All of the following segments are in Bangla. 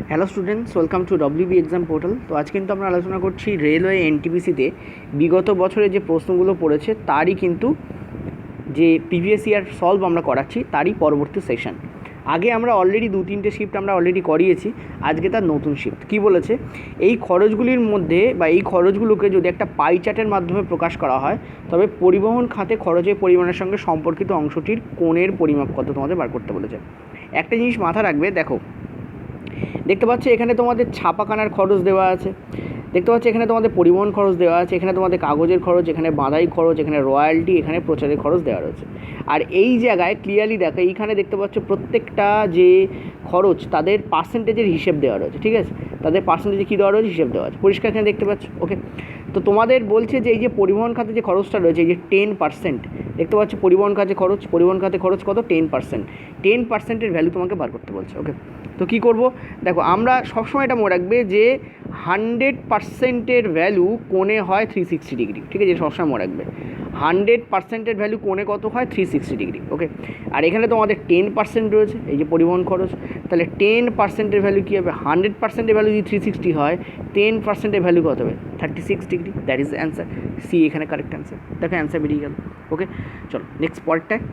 Hello students, welcome to WB exam portal. তো আজ কিন্তু আমরা আলোচনা করছি রেলওয়ে এনটিপিসিতে বিগত বছরে যে প্রশ্নগুলো পড়েছে তারই কিন্তু যে প্রিভিয়াস ইয়ার সলভ আমরা করাচ্ছি তারই পরবর্তী সেশন। আগে আমরা অলরেডি 2-3টে শিফট আমরা অলরেডি করিয়েছি, আজকে তার নতুন শিফট। কী বলেছে, এই খরচগুলির মধ্যে বা এই খরচগুলোকে যদি একটা পাই চার্টের মাধ্যমে প্রকাশ করা হয় তবে পরিবহন খাতে খরচের পরিমাণের সঙ্গে সম্পর্কিত অংশটির কোণের পরিমাপ কত তোমাদের বার করতে বলেছে। একটা জিনিস মাথা রাখবে, দেখো দেখতে পাচ্ছ এখানে তোমাদের ছাপাখানার খরচ দেওয়া আছে, দেখতে পাচ্ছ এখানে তোমাদের পরিবহন খরচ দেওয়া আছে, এখানে তোমাদের কাগজের খরচ, এখানে বাঁধাই খরচ, এখানে রয়্যালটি, এখানে প্রচারের খরচ দেওয়া রয়েছে। আর এই জায়গায় ক্লিয়ারলি দেখো এইখানে দেখতে পাচ্ছ প্রত্যেকটা যে খরচ তাদের পার্সেন্টেজের হিসেব দেওয়া রয়েছে, ঠিক আছে, তাদের পার্সেন্টেজে কী দেওয়া রয়েছে হিসেব দেওয়া আছে, পরিষ্কার এখানে দেখতে পাচ্ছ। ওকে, তো তোমাদের বলছে যে এই যে পরিবহন খাতে যে খরচটা রয়েছে এই যে 10%, দেখতে পাচ্ছ পরিবহন খাতে খরচ কত 10%, 10%-এর ভ্যালু তোমাকে বার করতে বলছে। ওকে, তো কী করব, দেখো আমরা সবসময় এটা মনে রাখবে যে 100%-এর ভ্যালু কোণে হয় 360 ডিগ্রি, ঠিক আছে, সবসময় মনে রাখবে 100%-এর ভ্যালু কোণে কত হয় 360 ডিগ্রি। ওকে, আর এখানে তোমাদের 10% রয়েছে এই যে পরিবহন খরচ, তাহলে 10%-এর ভ্যালু কী হবে, 100%-এর ভ্যালু যদি 360 হয় 10%-এর ভ্যালু কত হবে 36 degree. That is answer, C এখানে কারেক্ট অ্যান্সার। দেখো অ্যান্সার বেরিয়ে গেল। ওকে, চলো নেক্সট পরেরটায়।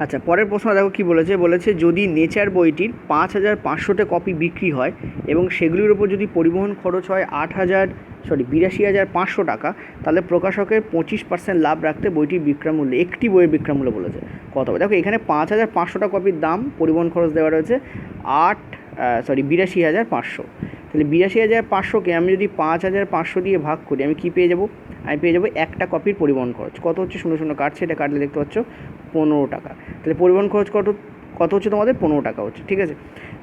আচ্ছা, পরের প্রশ্ন দেখো কী বলেছে যদি নেচার বইটির 5500টা কপি বিক্রি হয় এবং সেগুলির উপর যদি পরিবহন খরচ হয় 82,500 টাকা, তাহলে প্রকাশকের 25% লাভ রাখতে বইটির বিক্রয় মূল্য, একটি বইয়ের বিক্রয় মূল্য বলেছে কত হবে। দেখো এখানে 5500টা কপির দাম, পরিবহন খরচ দেওয়া রয়েছে 82,500, তাহলে 82,500কে আমি যদি 5,500 দিয়ে ভাগ করি আমি কী পেয়ে যাবো, আমি পেয়ে যাবো একটা কপির পরিবহন খরচ কত হচ্ছে, 0 কাটছে, এটা কাটলে দেখতে পাচ্ছ 15 টাকা। তাহলে পরিবহন খরচ কত হচ্ছে তোমাদের 15 টাকা হচ্ছে, ঠিক আছে।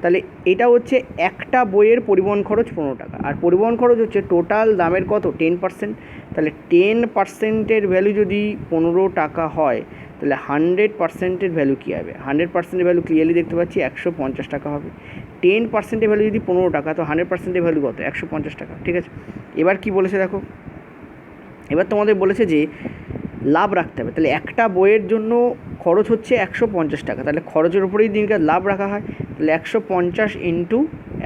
তাহলে এটা হচ্ছে একটা বইয়ের পরিবহন খরচ 15 টাকা, আর পরিবহন খরচ হচ্ছে টোটাল দামের কত 10%, তাহলে 10%-এর ভ্যালু যদি 15 টাকা হয় তাহলে 100%-এর ভ্যালু কী হবে, 100%-এর ভ্যালু ক্লিয়ারলি দেখতে পাচ্ছি 150 টাকা হবে। 10%-এর ভ্যালু যদি 15 টাকা তো 100%-এর ভ্যালু কত 150 টাকা, ঠিক আছে। এবার কি বলেছে দেখো, এবার তোমাদের বলেছে যে লাভ রাখতে হবে, তাহলে একটা বইয়ের জন্য খরচ হচ্ছে 150 টাকা, তাহলে খরচের উপরেই দিনকে লাভ রাখা হয়, তাহলে 150 ইন্টু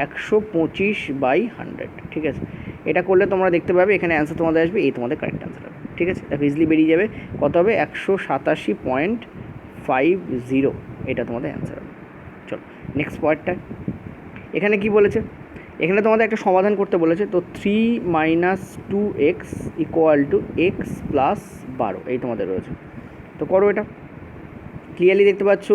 125/100, ঠিক আছে। এটা করলে তোমরা দেখতে পাবে এখানে অ্যান্সার তোমাদের আসবে, এই তোমাদের কারেক্ট অ্যান্সার হবে, ঠিক আছে। দেখো ইজিলি বেরিয়ে যাবে কত হবে 187.50, এটা তোমাদের অ্যান্সার হবে। চলো নেক্সট পয়েন্টটা, এখানে কি বলেছে, এখানে তোমাদের একটা সমাধান করতে বলেছে, তো 3 - 2x = x + 12, এই তোমাদের রয়েছে, তো করো এটা। ক্লিয়ারলি দেখতে পাচ্ছ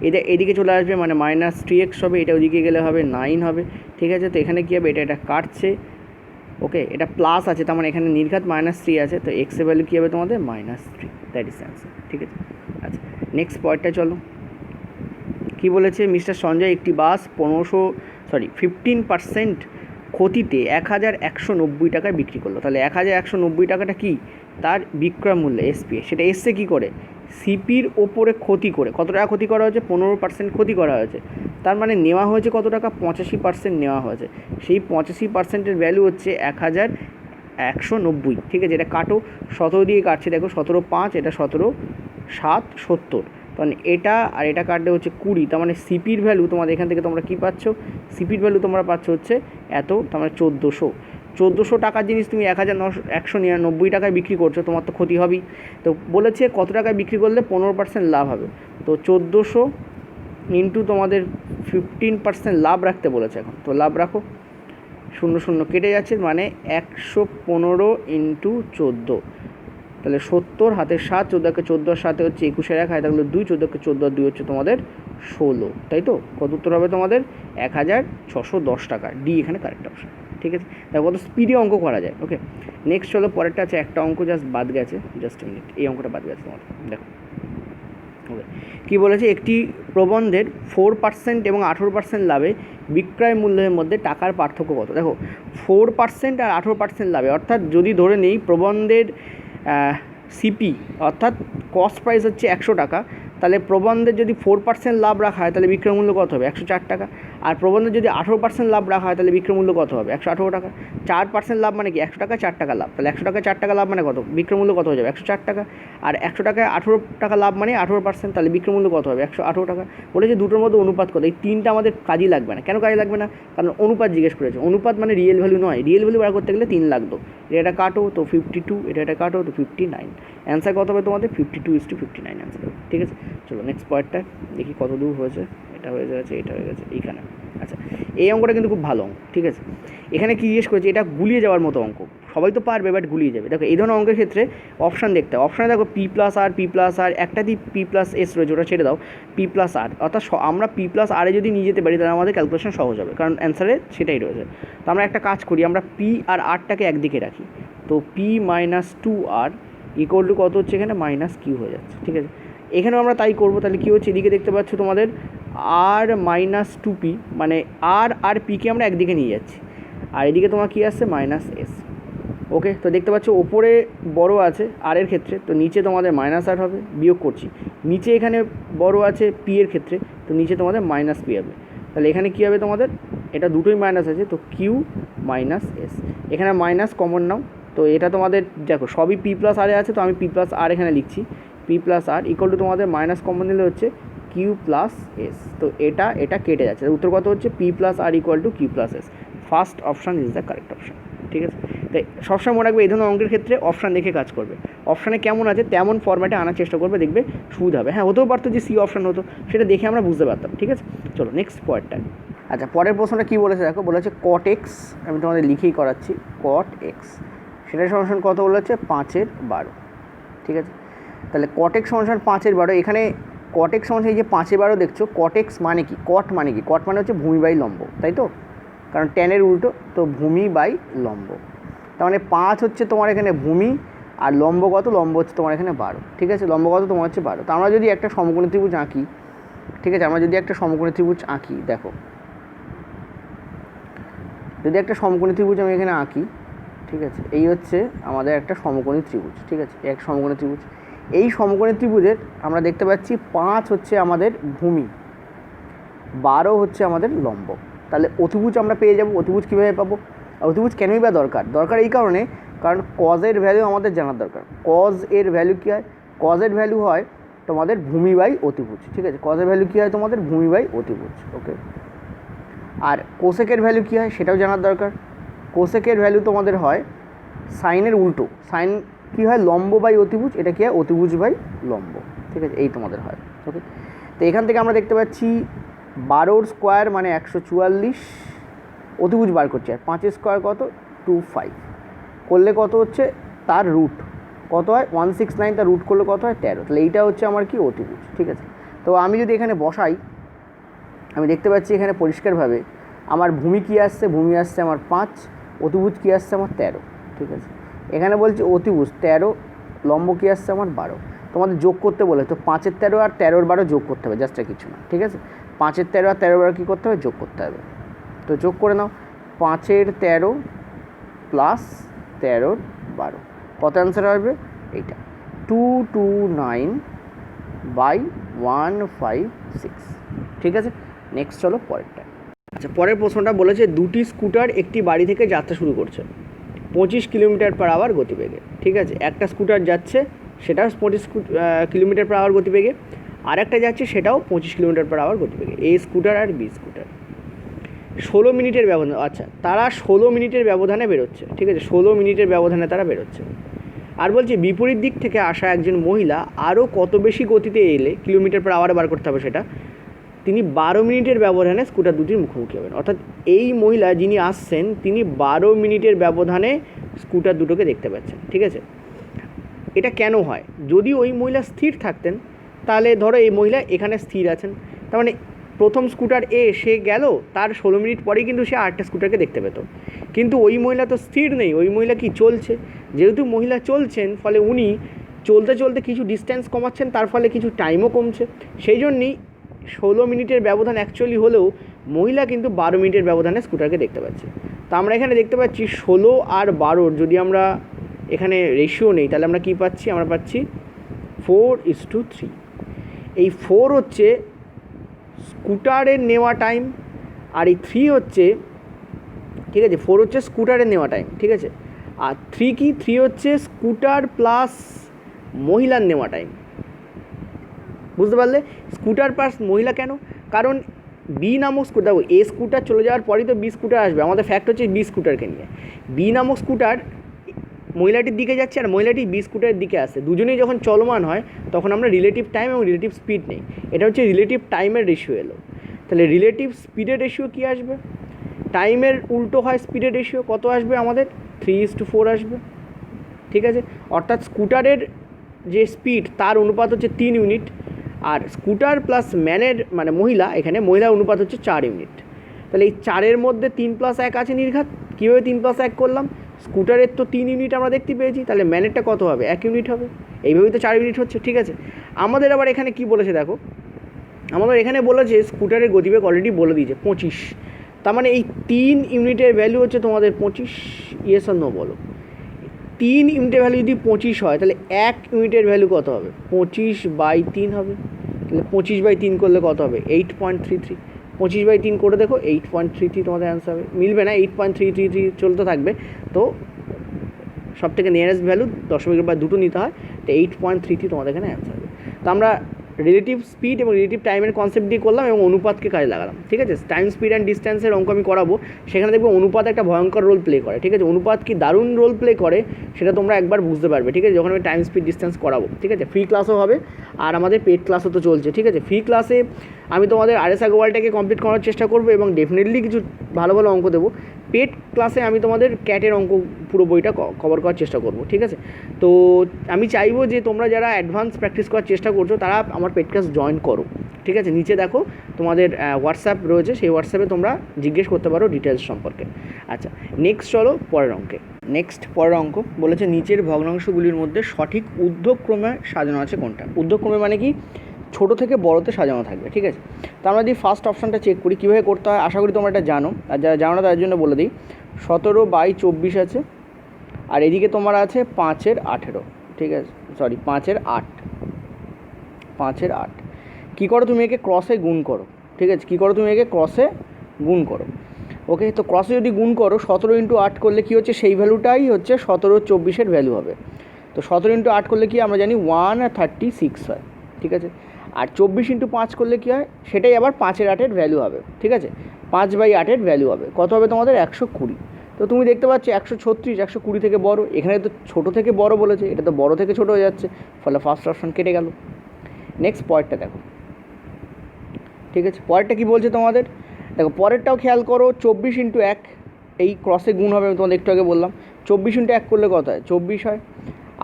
এটা এদিকে চলে আসবে মানে -3x হবে, এটা ওদিকে গেলে হবে 9 হবে, ঠিক আছে। তো এখানে কী হবে, এটা কাটছে, ওকে, এটা প্লাস আছে তার মানে এখানে নির্ঘাত -3 আছে, তো এক্সের ভ্যালু কী হবে তোমাদের -3, দ্যাট ইজ অ্যান্সার, ঠিক আছে। আচ্ছা নেক্সট পয়েন্টটা চলো, কী বলেছে, মিস্টার সঞ্জয় একটি বাস 15% ক্ষতিতে 1190 টাকায় বিক্রি করলো, তাহলে 1190 টাকাটা কি তার বিক্রয় মূল্য এসপি, সেটা এসছে কী করে সিপির ওপরে ক্ষতি করে, কত টাকা ক্ষতি করা হয়েছে 15% ক্ষতি করা হয়েছে, তার মানে নেওয়া হয়েছে কত টাকা 85% নেওয়া হয়েছে, সেই 85%-এর ভ্যালু হচ্ছে 1190, ঠিক আছে। এটা কাটো 17 দিয়ে কাটছে, দেখো 17×5 এটা 17×7 70, মানে এটা আর এটা কাটলে হচ্ছে 20, তার মানে সিপির ভ্যালু তোমাদের এখান থেকে তোমরা কী পাচ্ছ, সিপির ভ্যালু তোমরা পাচ্ছ হচ্ছে এত, তার মানে 1400 টাকার জিনিস তুমি 1190 টাকায় বিক্রি করছো, তোমার তো ক্ষতি হবেই। তো বলেছে কত টাকায় বিক্রি করলে 15% লাভ হবে, তো 1400 ইন্টু তোমাদের 15% লাভ রাখতে বলেছে এখন, তো লাভ রাখো, 0 কেটে যাচ্ছে মানে 115 ইন্টু 14, তাহলে 70 হাতের 7, 14কে 14 সাথে হচ্ছে 21-এর 1 হয়, তাহলে 2, 14কে 14 আর 2 হচ্ছে তোমাদের 16, তাই তো। কত উত্তর হবে তোমাদের 1610 টাকা, ডি এখানে কারেক্ট অপশন, ঠিক আছে। দেখো কত স্পিডে অঙ্ক করা যায়। ওকে নেক্সট চলো পরেরটা আছে, একটা অঙ্ক জাস্ট বাদ গেছে, জাস্ট মিনিট, এই অঙ্কটা বাদ গেছে তোমাদের, দেখো ওকে কী বলেছে, একটি প্রবন্ধের 4% এবং 18% লাভে বিক্রয় মূল্যের মধ্যে টাকার পার্থক্য কত। দেখো 4% আর 18% লাভে, অর্থাৎ যদি ধরে নিই প্রবন্ধের সিপি অর্থাৎ কস্ট প্রাইস হচ্ছে 100 টাকা, তাহলে প্রবন্ধের যদি 4% লাভ রাখা হয় তাহলে বিক্রয় মূল্য কত হবে 104 টাকা, আর প্রবন্ধে যদি 18% লাভ রাখা হয় তাহলে বিক্রয় মূল্য কত হবে? 118 টাকা। 4% লাভ মানে কি? 100 টাকা 4 টাকা লাভ, তাহলে 100 টাকা 4 টাকা লাভ মানে কত? বিক্রয় মূল্য কত হয়ে যাবে? 104 টাকা। আর 100 টাকায় 18 টাকা লাভ মানে 18%, তাহলে বিক্রয় মূল্য কত হবে? 118 টাকা। বলেছে দুটোর মধ্যে অনুপাত কত? এই তিনটা আমাদের কাজই লাগবে না। কেন কাজে লাগবে না? কারণ অনুপাত জিজ্ঞেস করেছে। অনুপাত মানে রিয়েল ভ্যালু নয়, রিয়েল ভ্যালু বার করতে গেলে 3 লাগতো। এটা কাটো তো 52, এটা কাটো তো 59। অ্যান্সার কত হবে তোমাদের? 52:59 অ্যান্সার হবে। ঠিক আছে, চলো নেক্সট পয়েন্টটা দেখি কত দূর হয়েছে। এটা হয়ে গেছে, এটা হয়ে গেছে, এইখানে। আচ্ছা, এই অঙ্কটা কিন্তু খুব ভালো অঙ্ক। ঠিক আছে, এখানে কী জিজ্ঞেস করেছে? এটা গুলিয়ে যাওয়ার মতো অঙ্ক, সবাই তো পারবে বাট গুলিয়ে যাবে। দেখো এই ধরনের অঙ্কের ক্ষেত্রে অপশান দেখতে হয়। অপশানে দেখো P+R একটা দিয়ে P+S রয়েছে, ওটা ছেড়ে দাও, P+R, অর্থাৎ আমরা P+R যদি নিয়ে যেতে পারি তাহলে আমাদের ক্যালকুলেশন সহজ হবে, কারণ অ্যান্সারে সেটাই রয়েছে। তো আমরা একটা কাজ করি, আমরা P আর Rটাকে একদিকে রাখি, তো P - 2R ইকুয়াল টু কত হচ্ছে? এখানে -Q হয়ে যাচ্ছে। ঠিক আছে, এখানেও আমরা তাই করবো। তাহলে কী হচ্ছে? এদিকে দেখতে পাচ্ছ তোমাদের R - 2P, মানে R আর Pকে আমরা একদিকে নিয়ে যাচ্ছি, আর এদিকে তোমার কী আসছে? -S। ওকে, তো দেখতে পাচ্ছ ওপরে বড় আছে আর এর ক্ষেত্রে, তো নিচে তোমাদের -R হবে, বিয়োগ করছি। নিচে এখানে বড় আছে P এর ক্ষেত্রে, তো নিচে তোমাদের -P হবে। তাহলে এখানে কী হবে তোমাদের? এটা দুটোই মাইনাস আছে, তো Q - S। এখানে মাইনাস কমন নাও, তো এটা তোমাদের দেখো সবই P+R আছে, তো আমি P+R এখানে লিখছি। P+R ইকুয়াল টু তোমাদের মাইনাস কমন নিলে হচ্ছে Q+S। তো এটা কেটে যাচ্ছে, উত্তর কত হচ্ছে? P+R equal to Q+S। First option is the correct option. ঠিক আছে, তাই সবসময় মনে রাখবে এই ধরনের অঙ্কের ক্ষেত্রে অপশান দেখে কাজ করবে। অপশানে কেমন আছে তেমন ফরম্যাটে আনার চেষ্টা করবে, দেখবে সুবিধা হবে। হ্যাঁ, হতেও পারতো যে সি অপশান হতো, সেটা দেখে আমরা বুঝতে পারতাম। ঠিক আছে, চলো নেক্সট পয়েন্টটা। আচ্ছা, পরের প্রশ্নটা কী বলেছে দেখো, বলেছে cot x, আমি তোমাদের লিখেই করাচ্ছি, cot x সেটার সমান কত বলেছে? 5/12। ঠিক আছে, তাহলে cot x সমান 5/12। এখানে cot x সমান এই যে 5/12 দেখছো, cot x মানে কি? cot মানে কি? cot মানে হচ্ছে ভূমি বাই লম্ব, তাই তো? কারণ ট্যানের উল্টো, তো ভূমি বাই লম্ব। তার মানে 5 হচ্ছে তোমার এখানে ভূমি, আর লম্ব কত? লম্ব হচ্ছে তোমার এখানে 12। ঠিক আছে, লম্ব কত তোমার হচ্ছে 12। তো আমরা যদি একটা সমকোণী ত্রিভুজ আঁকি, ঠিক আছে, আমরা যদি একটা সমকোণী ত্রিভুজ আঁকি, দেখো যদি একটা সমকোণী ত্রিভুজ আমি এখানে আঁকি, ঠিক আছে, এই হচ্ছে আমাদের একটা সমকোণী ত্রিভুজ। ঠিক আছে, এক সমকোণী ত্রিভুজ। এই সমকোণী ত্রিভুজের আমরা দেখতে পাচ্ছি 5 হচ্ছে আমাদের ভূমি, 12 হচ্ছে আমাদের লম্ব। তাহলে অতিভুজ আমরা পেয়ে যাব। অতিভুজ কীভাবে পাবো? অতিভুজ কেনই বা দরকার এই কারণে, কারণ কজের ভ্যালু আমাদের জানার দরকার। কজ এর ভ্যালু কী হয়? কজের ভ্যালু হয় তোমাদের ভূমি বাই অতিভুজ। ঠিক আছে, কজের ভ্যালু কী হয় তোমাদের? ভূমি বাই অতিভুজ। ওকে, আর কোসেকের ভ্যালু কী হয় সেটাও জানার দরকার। কোসেকের ভ্যালু তোমাদের হয় সাইনের উল্টো। সাইন কী হয়? লম্ব বাই অতিভুজ, এটা কী হয়? অতিভুজ বাই লম্ব। ঠিক আছে, এই তোমাদের হয়। ওকে, তো এখান থেকে আমরা দেখতে পাচ্ছি 12 স্কোয়ার মানে 144, অতিভুজ বার করছি, আর 5 স্কোয়ার কত? 25 করলে কত হচ্ছে? তার রুট কত হয়? 169, তার রুট করলে কত হয়? 13। তাহলে এইটা হচ্ছে আমার কি? অতিভুজ। ঠিক আছে, তো আমি যদি এখানে বসাই, আমি দেখতে পাচ্ছি এখানে পরিষ্কারভাবে আমার ভূমি কী আসছে? ভূমি আসছে আমার 5, অতিভুজ কী আসছে? আমার 13। ঠিক আছে, এখানে বলছি অতিভুজ 13, লম্ব কী আসছে? আমার 12। তোমাদের যোগ করতে বলে, তো 5-এর 13 আর 13-এর 12 যোগ করতে হবে, জাস্ট আর কিছু না। ঠিক আছে, 5-এর 13 আর 13-এর 12 কী করতে হবে? যোগ করতে হবে। তো যোগ করে নাও, 5-এর 13 প্লাস 13-এর 12, কত অ্যান্সার আসবে? এইটা 229/156। ঠিক আছে, নেক্সট চলো পরেরটা। আচ্ছা, পরের প্রশ্নটা বলেছে দুটি স্কুটার একটি বাড়ি থেকে যাত্রা শুরু করছে 25 কিলোমিটার/আওয়ার গতিবেগে। ঠিক আছে, একটা স্কুটার যাচ্ছে সেটাও 25 কিলোমিটার/আওয়ার গতিবেগে, আর একটা যাচ্ছে সেটাও 25 কিলোমিটার/আওয়ার গতিবেগে। এ স্কুটার আর বি স্কুটার 16 মিনিটের ব্যবধান। আচ্ছা, তারা 16 মিনিটের ব্যবধানে বেরোচ্ছে। ঠিক আছে, 16 মিনিটের ব্যবধানে তারা বেরোচ্ছে। আর বলছি বিপরীত দিক থেকে আসা একজন মহিলা আরও কত বেশি গতিতে এলে কিলোমিটার/আওয়ারে বার করতে হবে সেটা, তিনি 12 মিনিটের ব্যবধানে স্কুটার দুটির মুখোমুখি হবেন। অর্থাৎ এই মহিলা যিনি আসছেন তিনি 12 মিনিটের ব্যবধানে স্কুটার দুটোকে দেখতে পাচ্ছেন। ঠিক আছে, এটা কেন হয়? যদি ওই মহিলা স্থির থাকতেন তাহলে ধরো এই মহিলা এখানে স্থির আছেন, তার মানে প্রথম স্কুটার সে গেল, তার 16 মিনিট পরেই কিন্তু সে আরেকটা স্কুটারকে দেখতে পেত। কিন্তু ওই মহিলা তো স্থির নেই, ওই মহিলা কি চলছে। যেহেতু মহিলা চলছেন, ফলে উনি চলতে চলতে কিছু ডিস্ট্যান্স কমাচ্ছেন, তার ফলে কিছু টাইমও কমছে। সেই জন্যই 16 মিনিটের ব্যবধান অ্যাকচুয়ালি হলেও মহিলা কিন্তু 12 মিনিটের ব্যবধানে স্কুটারকে দেখতে পাচ্ছে। তো আমরা এখানে দেখতে পাচ্ছি 16 আর 12 যদি আমরা এখানে রেশিও নেই তাহলে আমরা কী পাচ্ছি? আমরা পাচ্ছি 4:3। এই 4 হচ্ছে স্কুটারের নেওয়া টাইম, আর এই 3 হচ্ছে, ঠিক আছে, 4 হচ্ছে স্কুটারে নেওয়া টাইম, ঠিক আছে, আর 3 কি, 3 হচ্ছে স্কুটার প্লাস মহিলার নেওয়া টাইম। বুঝতে পারলে? স্কুটার প্লাস মহিলা কেন? কারণ বি নামক স্কুটার, দেখো এ স্কুটার চলে যাওয়ার পরই তো বি স্কুটার আসবে, আমাদের ফ্যাক্ট হচ্ছে বি স্কুটারকে নিয়ে। বি নামক স্কুটার মহিলাটির দিকে যাচ্ছে আর মহিলাটি বি স্কুটারের দিকে আসছে, দুজনেই যখন চলমান হয় তখন আমরা রিলেটিভ টাইম এবং রিলেটিভ স্পিড নেই। এটা হচ্ছে রিলেটিভ টাইমের রেশিও এলো। তাহলে রিলেটিভ স্পিডের রেশিও কী আসবে? টাইমের উল্টো হয় স্পিডের রেশিও, কত আসবে আমাদের? 3:4 আসবে, ঠিক আছে। অর্থাৎ স্কুটারের যে স্পিড তার অনুপাত হচ্ছে 3 ইউনিট, আর স্কুটার প্লাস ম্যানের মানে মহিলা, এখানে মহিলার অনুপাত হচ্ছে 4 ইউনিট। তাহলে এই 4-এর মধ্যে 3+1 আছে নির্ঘাত। কীভাবে 3+1 করলাম? স্কুটারের তো 3 ইউনিট আমরা দেখতে পেয়েছি, তাহলে ম্যানেরটা কত হবে? 1 ইউনিট হবে। এইভাবেই তো 4 ইউনিট হচ্ছে, ঠিক আছে। আমাদের আবার এখানে কি বলেছে দেখো, আমাদের এখানে বলেছে স্কুটারের গতিবেগ অলরেডি বলে দিয়েছে 25, তার মানে এই 3 ইউনিটের ভ্যালু হচ্ছে তোমাদের 25। ইয়েস আর নো বলো। 3 ইউনিটের ভ্যালু যদি 25 হয় তাহলে 1 ইউনিটের ভ্যালু কত হবে? 25/3 হবে। তাহলে 25/3 করলে কত হবে? 8.33। 25/3 করে দেখো, 8.33 তোমাদের অ্যান্সার হবে। মিলবে না, 8.333 চলতে থাকবে। তো সব থেকে নিয়ারেস্ট ভ্যালু দশমিকের বা দুটো নিতে হয়, তো 8.33 তোমাদের এখানে অ্যান্সার হবে। তো আমরা রিলেটিভ স্পিড এবং রিলেটিভ টাইমের কনসেপ্ট দিয়ে করলাম এবং অনুপাতকে কাজে লাগালাম, ঠিক আছে। টাইম স্পিড অ্যান্ড ডিস্টেন্সের অঙ্ক আমি করাবো, সেখানে দেখবো অনুপাত একটা ভয়ঙ্কর রোল প্লে করে, ঠিক আছে। অনুপাত কি দারুণ রোল প্লে করে সেটা তোমরা একবার বুঝতে পারবে, ঠিক আছে, যখন আমি টাইম স্পিড ডিস্টেন্স করাবো, ঠিক আছে। ফ্রি ক্লাসও হবে আর আমাদের পেড ক্লাসও তো চলছে, ঠিক আছে। ফ্রি ক্লাসে আমি তোমাদের RS Agarwalটাকে কমপ্লিট করার চেষ্টা করবো এবং ডেফিনেটলি কিছু ভালো ভালো অঙ্ক দেবো। পেড ক্লাসে আমি তোমাদের ক্যাটের অঙ্ক পুরো বইটা কভার করার চেষ্টা করব, ঠিক আছে। তো আমি চাইবো যে তোমরা যারা অ্যাডভান্স প্র্যাকটিস করার চেষ্টা করছো তারা আমার পেড ক্লাস জয়েন করো, ঠিক আছে। নিচে দেখো তোমাদের হোয়াটসঅ্যাপ রয়েছে, সেই হোয়াটসঅ্যাপে তোমরা জিজ্ঞেস করতে পারো ডিটেলস সম্পর্কে। আচ্ছা, নেক্সট চলো পরের অঙ্কে। পরের অঙ্ক বলেছে নিচের ভগ্নাংশগুলির মধ্যে সঠিক ঊর্ধ্বক্রমে সাজানো আছে কোনটা? ঊর্ধ্বক্রমে মানে কি? ছোটো থেকে বড়োতে সাজানো থাকবে, ঠিক আছে। তো আমরা যদি ফার্স্ট অপশানটা চেক করি কীভাবে করতে হয়, আশা করি তোমরা এটা জানো, আর যারা জানো না তার জন্য বলে দিই। 17/24 আছে, আর এদিকে তোমার আছে 5/18, ঠিক আছে, সরি 5/8। 5/8 কী করো, তুমি একে ক্রসে গুণ করো, ঠিক আছে। কী করো, তুমি একে ক্রসে গুণ করো, ওকে। তো ক্রসে যদি গুণ করো 17 × 8 করলে কী হচ্ছে, সেই ভ্যালুটাই হচ্ছে 17/24 ভ্যালু হবে। তো 17 × 8 করলে কি আমরা জানি 136 হয়, ঠিক আছে। আর 24 × 5 করলে কী হয়, সেটাই আবার 5/8 ভ্যালু হবে, ঠিক আছে। 5/8 ভ্যালু হবে, কত হবে তোমাদের? 120। তো তুমি দেখতে পাচ্ছ 136 120 থেকে বড়, এখানে তো ছোটো থেকে বড় বলেছে, এটা তো বড় থেকে ছোটো হয়ে যাচ্ছে, ফলে ফার্স্ট অপশন কেটে গেল। নেক্সট পরেরটা দেখো, ঠিক আছে। পরেরটা কী বলছে তোমাদের দেখো, পরেরটাও খেয়াল করো। 24 × 1 এই ক্রসে গুণ হবে, আমি তোমাদের একটু আগে বললাম। 24 × 1 করলে কত হয়? 24 হয়।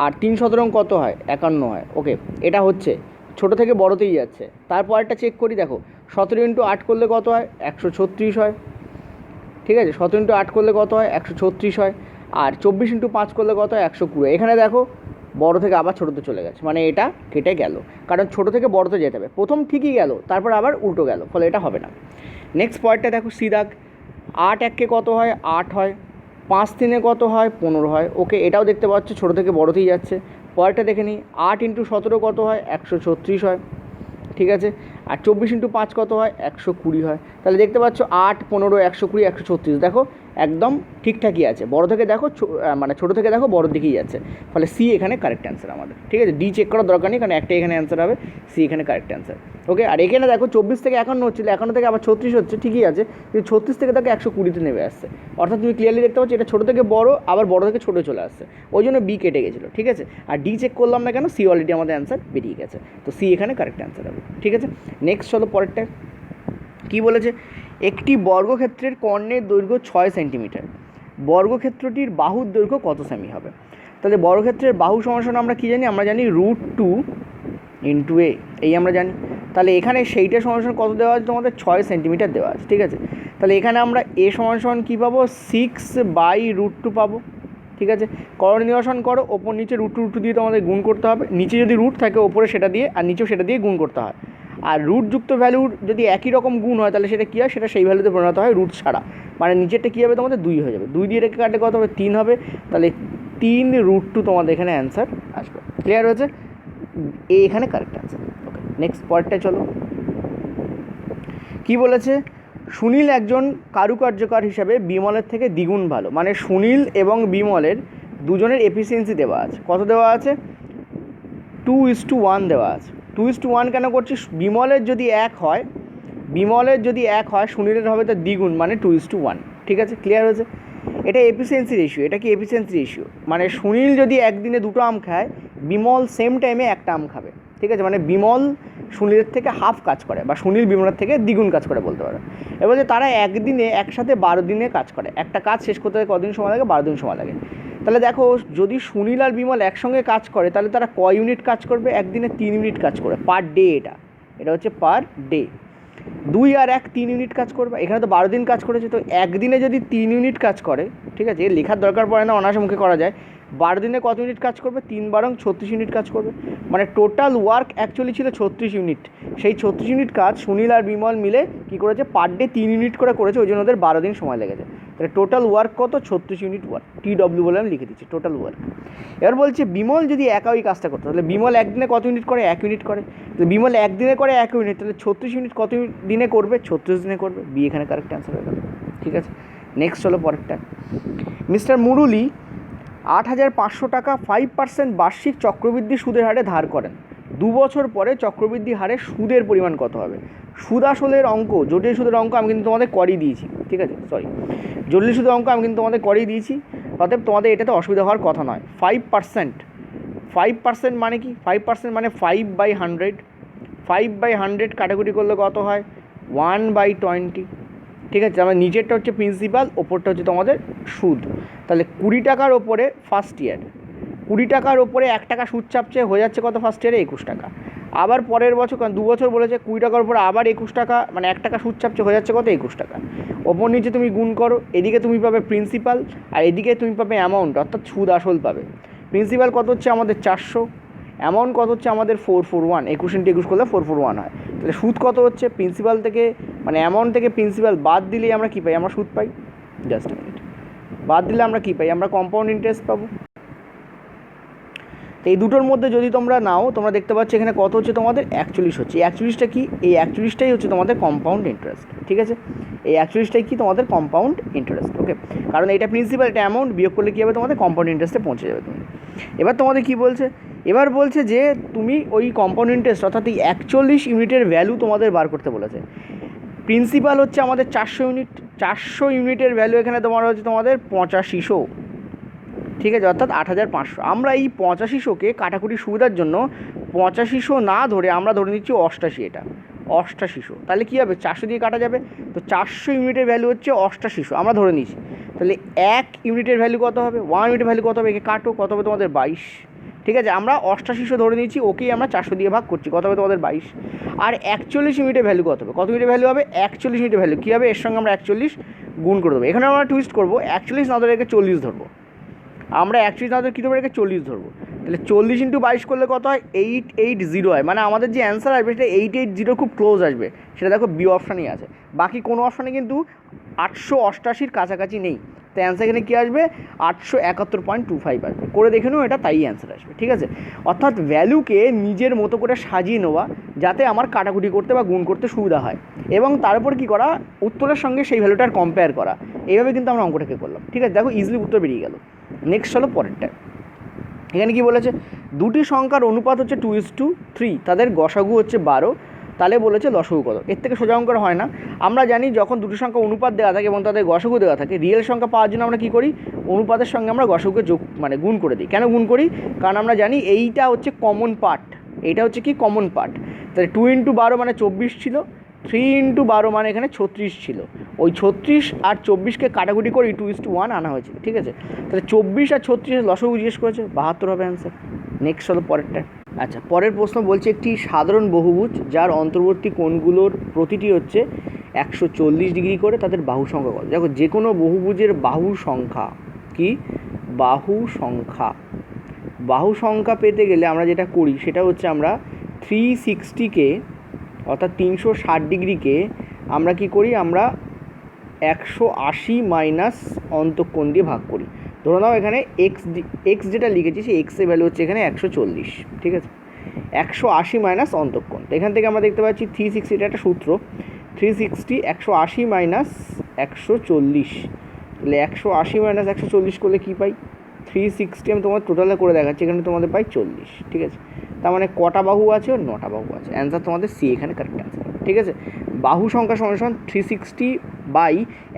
আর 3 × কত হয়? 51 হয়, ওকে। এটা হচ্ছে ছোটো থেকে বড়োতেই যাচ্ছে। তারপর একটা চেক করি, দেখো 17 × 8 করলে কত হয়? 136 হয়, ঠিক আছে। 17 × 8 করলে কত হয়? 136 হয়। আর 24 × 5 করলে কত হয়? 120। এখানে দেখো বড় থেকে আবার ছোটোতে চলে গেছে, মানে এটা কেটে গেল, কারণ ছোটো থেকে বড়োতে যেতে হবে। প্রথম ঠিকই গেল, তারপর আবার উল্টো গেল, ফলে এটা হবে না। নেক্সট পয়েন্টটা দেখো, সিদাগ 8×1 কত হয়? 8 হয়। 5×3 কত হয়? 15 হয়, ওকে। এটাও দেখতে পাচ্ছ ছোটো থেকে বড়োতেই যাচ্ছে। পরেরটা দেখে নিই, 8 × 17 কত হয়? 136 হয়, ঠিক আছে। আর 24 × 5 কত হয়? 120 হয়। তাহলে দেখতে পাচ্ছ 8, 15, 120, 136, দেখো একদম ঠিকঠাকই আছে। বড় থেকে দেখো মানে ছোটো থেকে দেখো বড়োর দিকেই যাচ্ছে, ফলে সি এখানে কারেক্ট অ্যান্সার আমাদের, ঠিক আছে। ডি চেক করার দরকার নেই, কারণ একটাই এখানে অ্যান্সার হবে, সি এখানে কারেক্ট অ্যান্সার, ওকে। আর এখানে দেখো 24 থেকে 51 হচ্ছিল, 51 থেকে আবার 36 হচ্ছে, ঠিকই আছে, কিন্তু 36 থেকে তাকে 120-তে নেমে আসছে। অর্থাৎ তুমি ক্লিয়ারলি দেখতে পাচ্ছ এটা ছোটো থেকে বড়ো, আবার বড়ো থেকে ছোটো চলে আসছে, ওই জন্য বি কেটে গেছিলো, ঠিক আছে। আর ডি চেক করলাম না কেন, সি অলরেডি আমাদের অ্যান্সার বেরিয়ে গেছে, তো সি এখানে কারেক্ট অ্যান্সার হবে, ঠিক আছে। নেক্সট চলো পরেরটা কী বলেছে, একটি বর্গক্ষেত্রের কর্ণের দৈর্ঘ্য 6 সেন্টিমিটার, বর্গক্ষেত্রটির বাহুর দৈর্ঘ্য কত সেমি হবে? তাহলে বর্গক্ষেত্রের বাহু সমান আমরা কী জানি? আমরা জানি √2 × a, এই আমরা জানি। তাহলে এখানে সেইটা সমান কত দেওয়া আছে তোমাদের? 6 সেন্টিমিটার দেওয়া আছে, ঠিক আছে। তাহলে এখানে আমরা a সমান কী পাবো? 6/√2 পাবো, ঠিক আছে। করণ নিরসন করো, ওপর নিচে √2 দিয়ে তোমাদের গুণ করতে হবে। নিচে যদি রুট থাকে ওপরে সেটা দিয়ে, আর নিচেও সেটা দিয়ে গুণ করতে হয়। আর রুটযুক্ত ভ্যালুর যদি একই রকম গুণ হয় তাহলে সেটা কী হয়? সেটা সেই ভ্যালুতে পরিণত হয় রুট ছাড়া, মানে নিচেরটা কী হবে তোমাদের? 2 হয়ে যাবে। 2 দিয়ে রেখে কাটলে কত হবে? 3 হবে। তাহলে 3√2 তোমাদের এখানে অ্যান্সার আসবে, ক্লিয়ার হয়েছে? এ এখানে কারেক্ট অ্যান্সার, ওকে। নেক্সট পয়েন্টটা চলো, কী বলেছে? সুনীল একজন কারুকার্যকার হিসাবে বিমলের থেকে দ্বিগুণ ভালো, মানে সুনীল এবং বিমলের দুজনের এফিসিয়েন্সি দেওয়া আছে। কত দেওয়া আছে? 2:1 দেওয়া আছে। 2:1 কেন করছিস? বিমলের যদি এক হয় সুনীলের হবে তার দ্বিগুণ, মানে 2:1। ঠিক আছে, ক্লিয়ার হয়েছে? এটা এফিসিয়েন্সি রেশিও। এটা কি এফিসিয়েন্সি রেশিও? মানে সুনীল যদি একদিনে 2টো আম খায়, বিমল সেম টাইমে 1টা আম খাবে। ঠিক আছে, মানে বিমল সুনীলের থেকে হাফ কাজ করে, বা সুনীল বিমলের থেকে দ্বিগুণ কাজ করে বলতে পারে। এবার যে তারা একদিনে একসাথে 12 দিনে কাজ করে, একটা কাজ শেষ করতে কদিন সময় লাগে? 12 দিন সময় লাগে। তাহলে দেখো, যদি সুনীল আর বিমল একসঙ্গে কাজ করে, তাহলে তারা কয় ইউনিট কাজ করবে? একদিনে 3 ইউনিট কাজ করে পার ডে। এটা হচ্ছে পার ডে। 2 আর 1 3 ইউনিট কাজ করবে। এখানে তো 12 দিন কাজ করেছে, তো একদিনে যদি 3 ইউনিট কাজ করে, ঠিক আছে, এর লেখার দরকার পড়ে না, অনায়াসে মুখে করা যায়। 12 দিনে কত ইউনিট কাজ করবে? 3 বারং 36 ইউনিট কাজ করবে। মানে টোটাল ওয়ার্ক অ্যাকচুয়ালি ছিল 36 ইউনিট। সেই 36 ইউনিট কাজ সুনীল আর বিমল মিলে কী করেছে? পার ডে 3 ইউনিট করে করেছে, ওই জন্য ওদের 12 দিন সময় লেগেছে। তাহলে টোটাল ওয়ার্ক কত? 36 ইউনিট ওয়ার্ক। TW বলে আমি লিখে দিচ্ছি, টোটাল ওয়ার্ক। এবার বলছে বিমল যদি একা ওই কাজটা করতো, তাহলে বিমল একদিনে কত ইউনিট করে? 1 ইউনিট করে। তাহলে বিমল একদিনে করে 1 ইউনিট, তাহলে 36 ইউনিট কত দিনে করবে? 36 দিনে করবে। বি এখানে কারেক্ট অ্যান্সার হয়ে গেল। ঠিক আছে, নেক্সট হলো পরেরটা। মিস্টার মুরুলি 8,500 টাকা 5% বার্ষিক চক্রবৃদ্ধি সুদের হারে ধার করেন। 2 বছর পরে চক্রবৃদ্ধি হারে সুদের পরিমাণ কত হবে? সুদ আসলের অঙ্ক, জটিল সুদের অঙ্ক আমি কিন্তু তোমাদের করিয়ে দিয়েছি। ঠিক আছে, জটিল সুদের অঙ্ক আমি কিন্তু তোমাদের করিয়ে দিয়েছি, অতএব তোমাদের এটাতে অসুবিধা হওয়ার কথা নয়। 5% মানে কি? 5% মানে 5/100। 5/100 কাটাকুটি করলে কত হয়? 1/20। ঠিক আছে, আমার নিচেরটা হচ্ছে প্রিন্সিপাল, ওপরটা হচ্ছে তোমাদের সুদ। তাহলে 20 টাকার ওপরে ফার্স্ট ইয়ার, 20 টাকার ওপরে 1 টাকা সুদ চাপছে, হয়ে যাচ্ছে কত ফার্স্ট ইয়ারে? 21 টাকা। আবার পরের বছর, কারণ 2 বছর বলেছে, 20 টাকার উপরে আবার 21 টাকা, মানে 1 টাকা সুদ চাপছে, হয়ে যাচ্ছে কত? 21 টাকা। ওপর নিচে তুমি গুণ করো, এদিকে তুমি পাবে প্রিন্সিপাল আর এদিকে তুমি পাবে অ্যামাউন্ট, অর্থাৎ সুদ আসল পাবে। প্রিন্সিপাল কত হচ্ছে আমাদের? 400। অ্যামাউন্ট কত হচ্ছে আমাদের? 441। 21 করলে 441 হয়। তাহলে সুদ কত হচ্ছে? প্রিন্সিপাল থেকে, মানে অ্যামাউন্ট থেকে প্রিন্সিপাল বাদ দিলেই আমরা কী পাই? আমরা সুদ পাই। জাস্ট মিনিট, বাদ দিলে আমরা কী পাই? আমরা কম্পাউন্ড ইন্টারেস্ট পাবো। তো এই দুটোর মধ্যে যদি তোমরা নাও, তোমরা দেখতে পাচ্ছ এখানে কত হচ্ছে তোমাদের? 41 হচ্ছে। এই 41টা কি? এই 41টাই হচ্ছে তোমাদের কম্পাউন্ড ইন্টারেস্ট। ঠিক আছে, এই 41টাই কি? তোমাদের কম্পাউন্ড ইন্টারেস্ট। ওকে, কারণ এটা প্রিন্সিপাল, এটা অ্যামাউন্ট, বিয়োগ করলে কী হবে? তোমাদের কম্পাউন্ড ইন্টারেস্টে পৌঁছে যাবে তুমি। এবার তোমাদের কি বলছে? এবার বলছে যে তুমি ওই কম্পাউন্ড ইন্টারেস্ট, অর্থাৎ এই 41 ইউনিটের ভ্যালু তোমাদের বার করতে বলেছে। প্রিন্সিপাল হচ্ছে আমাদের 400 ইউনিট। 400 ইউনিটের ভ্যালু এখানে তোমার হচ্ছে তোমাদের 8500। ঠিক আছে, অর্থাৎ 8500। আমরা এই 8500কে কাটাকুটি সুবিধার জন্য 8500 না ধরে আমরা ধরে নিচ্ছি 88। এটা 8800, তাহলে কী হবে? 400 দিয়ে কাটা যাবে, তো 400 ইউনিটের ভ্যালু হচ্ছে 8800 আমরা ধরে নিচ্ছি। তাহলে 1 ইউনিটের ভ্যালু কত হবে? 1 ইউনিটের ভ্যালু কত হবে? একে কাটো, কত হবে তোমাদের? 22। ঠিক আছে, আমরা 8800 ধরে নিচ্ছি, ওকেই আমরা 400 দিয়ে ভাগ করছি, কত হবে তোমাদের? 22। আর 41 ইউনিটের ভ্যালু কত হবে? কত ইউনিটের ভ্যালু হবে? 41 ইউনিটের ভ্যালু কী হবে? এর সঙ্গে আমরা 41 গুণ করে দেবো। এখানে আমরা টুইস্ট করবো, 41 না ধরে একে 40 ধরবো। আমরা 41 না ধরে কী ধরবো? একে 40 ধরবো। তাহলে 40 × 22 করলে কত হয়? 880 হয়। মানে আমাদের যে অ্যান্সার আসবে সেটা 880 খুব ক্লোজ আসবে। সেটা দেখো বি অপশানই আছে, বাকি কোনো অপশানে কিন্তু 888-র কাছাকাছি নেই। তো অ্যান্সার এখানে কী আসবে? 871.25 আসবে। করে দেখে নেও, এটা তাই অ্যান্সার আসবে। ঠিক আছে, অর্থাৎ ভ্যালুকে নিজের মতো করে সাজিয়ে নেওয়া, যাতে আমার কাটাকুটি করতে বা গুণ করতে সুবিধা হয়, এবং তার উপর কী করা? উত্তরের সঙ্গে সেই ভ্যালুটার কম্পেয়ার করা। এইভাবে কিন্তু আমরা অঙ্কটাকে করলাম। ঠিক আছে, দেখো ইজিলি উত্তর বেরিয়ে গেল। নেক্সট হলো পরেরটা। এখানে কি বলেছে? দুটি সংখ্যার অনুপাত হচ্ছে 2:3, তাদের গসাগু হচ্ছে 12, তাহলে বলেছে লসাগু কত? এর থেকে সোজা অঙ্ক হয় না। আমরা জানি যখন দুটি সংখ্যা অনুপাত দেওয়া থাকে এবং তাদের গসাগু দেওয়া থাকে, রিয়েল সংখ্যা পাওয়ার জন্য আমরা কী করি? অনুপাতের সঙ্গে আমরা গসাগুকে যোগ, মানে গুণ করে দিই। কেন গুণ করি? কারণ আমরা জানি এইটা হচ্ছে কমন পার্ট, এইটা হচ্ছে কি? Common part. তাহলে 2 × 12 মানে 24 ছিল, 3 × 12 মানে এখানে 36 ছিল। ওই 36 আর 24কে কাটাকুটি করে 2:1 আনা হয়েছিল। ঠিক আছে, তাহলে 24 আর 36 লসাগু জিজ্ঞেস করেছে, 72 হবে অ্যান্সার। নেক্সট হলো পরেরটা। আচ্ছা, পরের প্রশ্ন বলছে একটি সাধারণ বহুভুজ যার অন্তর্বর্তী কোণগুলোর প্রতিটি হচ্ছে 140 ডিগ্রি করে, তাদের বাহু সংখ্যা কত? দেখো, যে কোনো বহুভুজের বাহু সংখ্যা কি? বাহু সংখ্যা পেতে গেলে আমরা যেটা করি সেটা হচ্ছে আমরা 360কে, অর্থাৎ 360 ডিগ্রিকে আমরা কি করি? আমরা 180 মাইনাস অন্তঃকোণ দিয়ে ভাগ করি। ধরে নাও এখানে এক্স যেটা লিখেছি সেই এক্সের ভ্যালু হচ্ছে এখানে 140। ঠিক আছে, 180 মাইনাস অন্তঃকোণ। তো এখান থেকে আমরা দেখতে পাচ্ছি 360, এটা একটা সূত্র। 360 180 মাইনাস 140, তাহলে 180 মাইনাস 140 করলে কী পাই? 360 আমি তোমার টোটালে করে দেখাচ্ছি, এখানে তোমাদের পাই 40, ঠিক আছে। তার মানে কটা বাহু আছে? 9টা বাহু আছে। অ্যান্সার তোমাদের সি এখানে কারেক্ট অ্যান্সার, ঠিক আছে। বাহু সংখ্যা সমান 360 বাই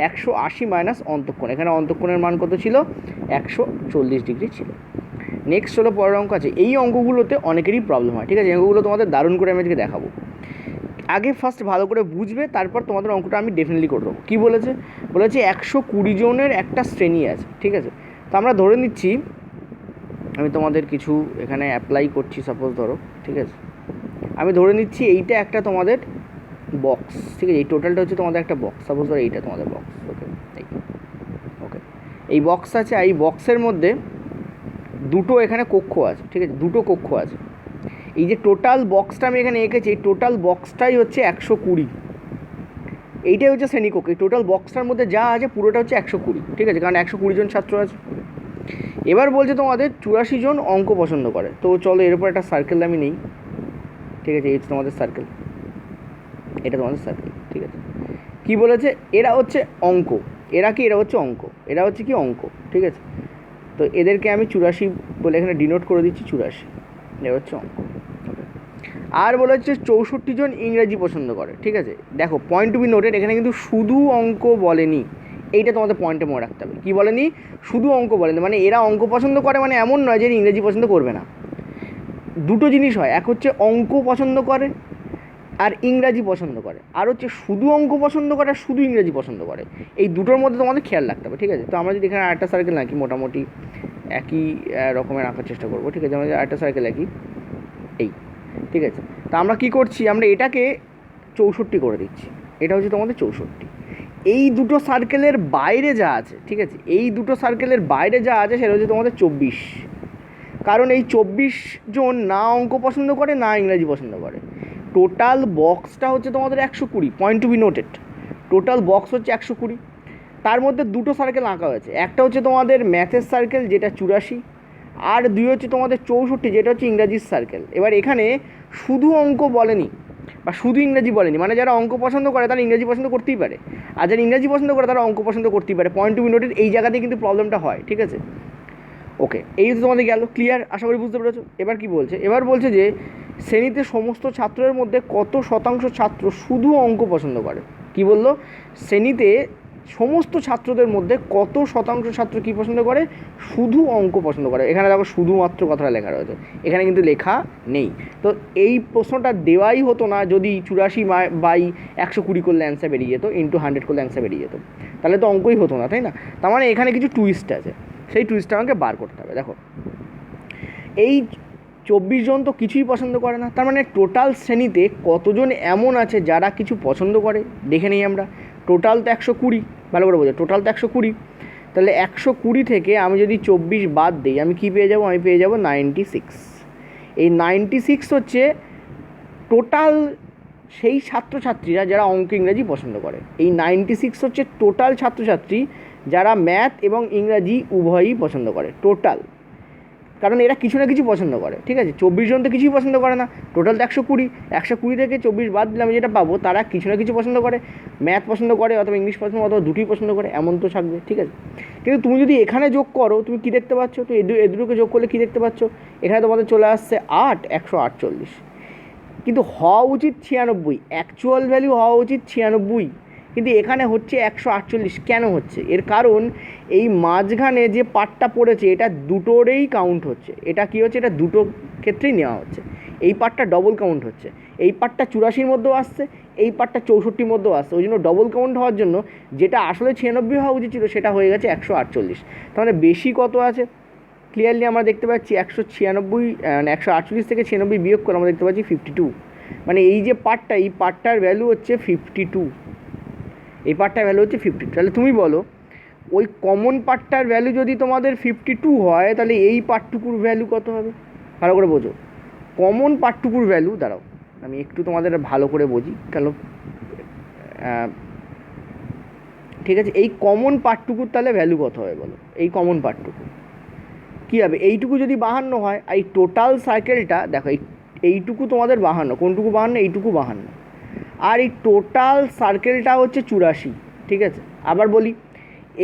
180 মাইনাস অন্তঃকোণ, এখানে অন্তঃকোণের মান কত ছিল? 140 ডিগ্রি ছিল। নেক্সট হলো পরের অঙ্ক আছে। এই অঙ্কগুলোতে অনেকেরই প্রবলেম হয়, ঠিক আছে। অঙ্কগুলো তোমাদের দারুণ করে আমি আজকে দেখাবো। আগে ফার্স্ট ভালো করে বুঝবে, তারপর তোমাদের অঙ্কটা আমি ডেফিনেটলি করে দেবো। কী বলেছে? 120 জনের একটা শ্রেণী আছে, ঠিক আছে। তো আমরা ধরে নিচ্ছি, আমি তোমাদের কিছু এখানে অ্যাপ্লাই করছি, সাপোজ ধরো, ঠিক আছে। আমি ধরে নিচ্ছি এইটা একটা তোমাদের বক্স, ঠিক আছে। এই টোটালটা হচ্ছে তোমাদের একটা বক্স, সাপোজ ধরো এইটা তোমাদের বক্স, ওকে। ওকে, এই বক্স আছে, এই বক্সের মধ্যে দুটো এখানে কক্ষ আছে, ঠিক আছে। দুটো কক্ষ আছে। এই যে টোটাল বক্সটা আমি এখানে এঁকেছি, এই টোটাল বক্সটাই হচ্ছে 120, এইটাই হচ্ছে শ্রেণীকক্ষ। এই টোটাল বক্সটার মধ্যে যা আছে পুরোটা হচ্ছে 120, ঠিক আছে, কারণ 120 জন ছাত্র আছে। এবার বলছে তোমাদের 84 জন অঙ্ক পছন্দ করে। তো চলো এর উপর একটা সার্কেল আমি নেই, ঠিক আছে। এই তোমাদের সার্কেল, এটা তোমাদের সার্কেল, ঠিক আছে। কি বলেছে? এরা হচ্ছে অঙ্ক, এরা কি? এরা হচ্ছে অঙ্ক, এরা হচ্ছে কি? অঙ্ক, ঠিক আছে। তো এদেরকে আমি 84 বলে এখানে ডিনোট করে দিচ্ছি, 84, এরা হচ্ছে অঙ্ক। আর বলে হচ্ছে 64 জন ইংরাজি পছন্দ করে, ঠিক আছে। দেখো পয়েন্ট টু বি নোটেড, এখানে কিন্তু শুধু অঙ্ক বলেনি, এইটা তোমাদের পয়েন্টে মনে রাখতে হবে। কী বলেনি? শুধু অঙ্ক বলেনি, মানে এরা অঙ্ক পছন্দ করে মানে এমন নয় যে ইংরেজি পছন্দ করবে না। দুটো জিনিস হয়, এক হচ্ছে অঙ্ক পছন্দ করে আর ইংরাজি পছন্দ করে, আর হচ্ছে শুধু অঙ্ক পছন্দ করে আর শুধু ইংরেজি পছন্দ করে। এই দুটোর মধ্যে তোমাদের খেয়াল রাখতে হবে, ঠিক আছে। তো আমরা যদি এখানে আরেকটা সার্কেল আঁকি, মোটামুটি একই রকমের আঁকার চেষ্টা করবো, ঠিক আছে। আমাদের আরেকটা সার্কেল আঁকি, এই, ঠিক আছে। তা আমরা কী করছি? আমরা এটাকে 64 করে দিচ্ছি, এটা হচ্ছে তোমাদের 64। এই দুটো সার্কেলের বাইরে যা আছে, ঠিক আছে, এই দুটো সার্কেলের বাইরে যা আছে সেটা হচ্ছে তোমাদের 24, কারণ এই 24 জন না অঙ্ক পছন্দ করে না ইংরাজি পছন্দ করে। টোটাল বক্সটা হচ্ছে তোমাদের 120, point to be noted. Total box হচ্ছে 120, তার মধ্যে দুটো সার্কেল আঁকা হয়েছে, একটা হচ্ছে তোমাদের ম্যাথের সার্কেল যেটা 84, আর দুই হচ্ছে তোমাদের 64 যেটা হচ্ছে ইংরাজির সার্কেল। এবার এখানে শুধু অঙ্ক বলেনি বা শুধু ইংরাজি বলেনি, মানে যারা অঙ্ক পছন্দ করে তারা ইংরাজি পছন্দ করতেই পারে, আর যারা ইংরাজি পছন্দ করে তারা অঙ্ক পছন্দ করতেই পারে। পয়েন্ট টু বি নোটেড, এই জায়গাতেই কিন্তু প্রবলেমটা হয়, ঠিক আছে। ওকে, এই তো তোমাদের গেল, ক্লিয়ার? আশা করি বুঝতে পেরেছো। এবার কি বলছে? এবার বলছে যে শ্রেণীতে সমস্ত ছাত্রের মধ্যে কত শতাংশ ছাত্র শুধু অঙ্ক পছন্দ করে। কি বললো? শ্রেণীতে সমস্ত ছাত্রদের মধ্যে কত শতাংশ ছাত্র কী পছন্দ করে? শুধু অঙ্ক পছন্দ করে। এখানে দেখো শুধুমাত্র কথাটা লেখা রয়েছে, এখানে কিন্তু লেখা নেই। তো এই প্রশ্নটা দেওয়াই হতো না যদি 84 বাই 120 করলে অ্যান্সার বেরিয়ে যেত, ইন্টু 100 করলে অ্যান্সার বেরিয়ে যেত, তাহলে তো অঙ্কই হতো না, তাই না? তার মানে এখানে কিছু টুইস্ট আছে, সেই টুইস্টটা আমাকে বার করতে হবে। দেখো এই 24 জন তো কিছুই পছন্দ করে না, তার মানে টোটাল শ্রেণীতে কতজন এমন আছে যারা কিছু পছন্দ করে? দেখে নিই আমরা। টোটাল তো 120, ভালো করে বোঝো, টোটাল তো 120, তাহলে 120 থেকে আমি যদি 24 বাদ দিই, আমি কি পেয়ে যাব? আমি পেয়ে যাব 96। এই 96 হচ্ছে টোটাল সেই ছাত্রছাত্রীরা যারা অঙ্ক ইংরাজি পছন্দ করে। এই 96 হচ্ছে টোটাল ছাত্রছাত্রী যারা ম্যাথ এবং ইংরাজি উভয়ই পছন্দ করে, টোটাল। কারণ এরা কিছু না কিছু পছন্দ করে, ঠিক আছে। 24 জন তো কিছুই পছন্দ করে না, টোটাল তো 120 থেকে 24 বাদ দিলে আমি যেটা পাবো তারা কিছু না কিছু পছন্দ করে, ম্যাথ পছন্দ করে অথবা ইংলিশ পছন্দ অথবা দুটোই পছন্দ করে, এমন তো থাকবে, ঠিক আছে। কিন্তু তুমি যদি এখানে যোগ করো, তুমি কী দেখতে পাচ্ছ? তো এ দুটোকে যোগ করলে কী দেখতে পাচ্ছ? এখানে তোমাদের চলে আসছে 8, 148, কিন্তু হওয়া উচিত 96, অ্যাকচুয়াল ভ্যালু হওয়া উচিত 96, কিন্তু এখানে হচ্ছে 148। কেন হচ্ছে? এর কারণ এই মাঝখানে যে পার্টটা পড়েছে এটা দুটোরেই কাউন্ট হচ্ছে। এটা কি হচ্ছে? এটা দুটো ক্ষেত্রেই নেওয়া হচ্ছে, এই পার্টটা ডবল কাউন্ট হচ্ছে। এই পার্টটা 84-র মধ্যেও আসছে, এই পার্টটা 64-র মধ্যেও আসছে। ওই জন্য ডবল কাউন্ট হওয়ার জন্য যেটা আসলে 96 হওয়া উচিত ছিল সেটা হয়ে গেছে 148। তাহলে বেশি কত আছে? ক্লিয়ারলি আমরা দেখতে পাচ্ছি 196, 148 থেকে 96 বিয়োগ করে আমরা দেখতে পাচ্ছি 52। মানে এই যে পার্টটা, এই পার্টটার ভ্যালু হচ্ছে 52, এই পার্টটার ভ্যালু হচ্ছে 52। তাহলে তুমি বলো ওই কমন পার্টটার ভ্যালু যদি তোমাদের 52 হয় তাহলে এই পার্টটুকুর ভ্যালু কত হবে? ভালো করে বোঝো, কমন পার্টটুকুর ভ্যালু, দাঁড়াও আমি একটু তোমাদের ভালো করে বুঝি কেন, ঠিক আছে। এই কমন পার্টটুকুর তাহলে ভ্যালু কত হবে বলো? এই কমন পার্টটুকু কী হবে? এইটুকু যদি 52 হয়, এই টোটাল সার্কেলটা দেখো, এইটুকু তোমাদের 52, কোনটুকু 52? এইটুকু 52। আর এই টোটাল সার্কেলটা হচ্ছে 84, ঠিক আছে। আবার বলি,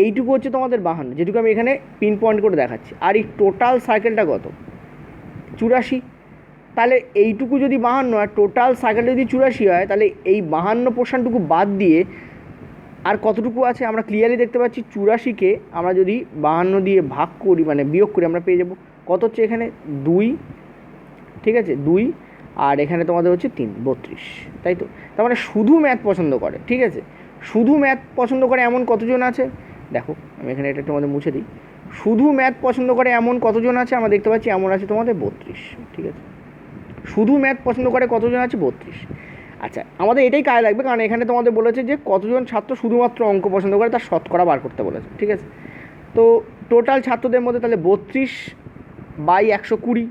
এইটুকু হচ্ছে তোমাদের 52, যেটুকু আমি এখানে পিন পয়েন্ট করে দেখাচ্ছি। আর এই টোটাল সার্কেলটা কত? 84। তাহলে এইটুকু যদি 52 আর টোটাল সার্কেলটা যদি 84 হয়, তাহলে এই 52 পোর্শনটুকু বাদ দিয়ে আর কতটুকু আছে আমরা ক্লিয়ারলি দেখতে পাচ্ছি। 84কে আমরা যদি 52 দিয়ে ভাগ করি, মানে বিয়োগ করি, আমরা পেয়ে যাব কত হচ্ছে এখানে 2, ঠিক আছে, 2, আর এখানে তোমাদের হচ্ছে 3, 32, তাই তো। তার মানে শুধু ম্যাথ পছন্দ করে, ঠিক আছে, শুধু ম্যাথ পছন্দ করে এমন কতজন আছে দেখো। আমি এখানে এটা তোমাদের মুছে দিই। শুধু ম্যাথ পছন্দ করে এমন কতজন আছে আমরা দেখতে পাচ্ছি, এমন আছে তোমাদের 32, ঠিক আছে। শুধু ম্যাথ পছন্দ করে কতজন আছে? 32। আচ্ছা, আমাদের এটাই কাজে লাগবে, কারণ এখানে তোমাদের বলেছে যে কতজন ছাত্র শুধুমাত্র অঙ্ক পছন্দ করে, তার শতকরা বার করতে বলেছে, ঠিক আছে। তো টোটাল ছাত্রদের মধ্যে তাহলে 32/120,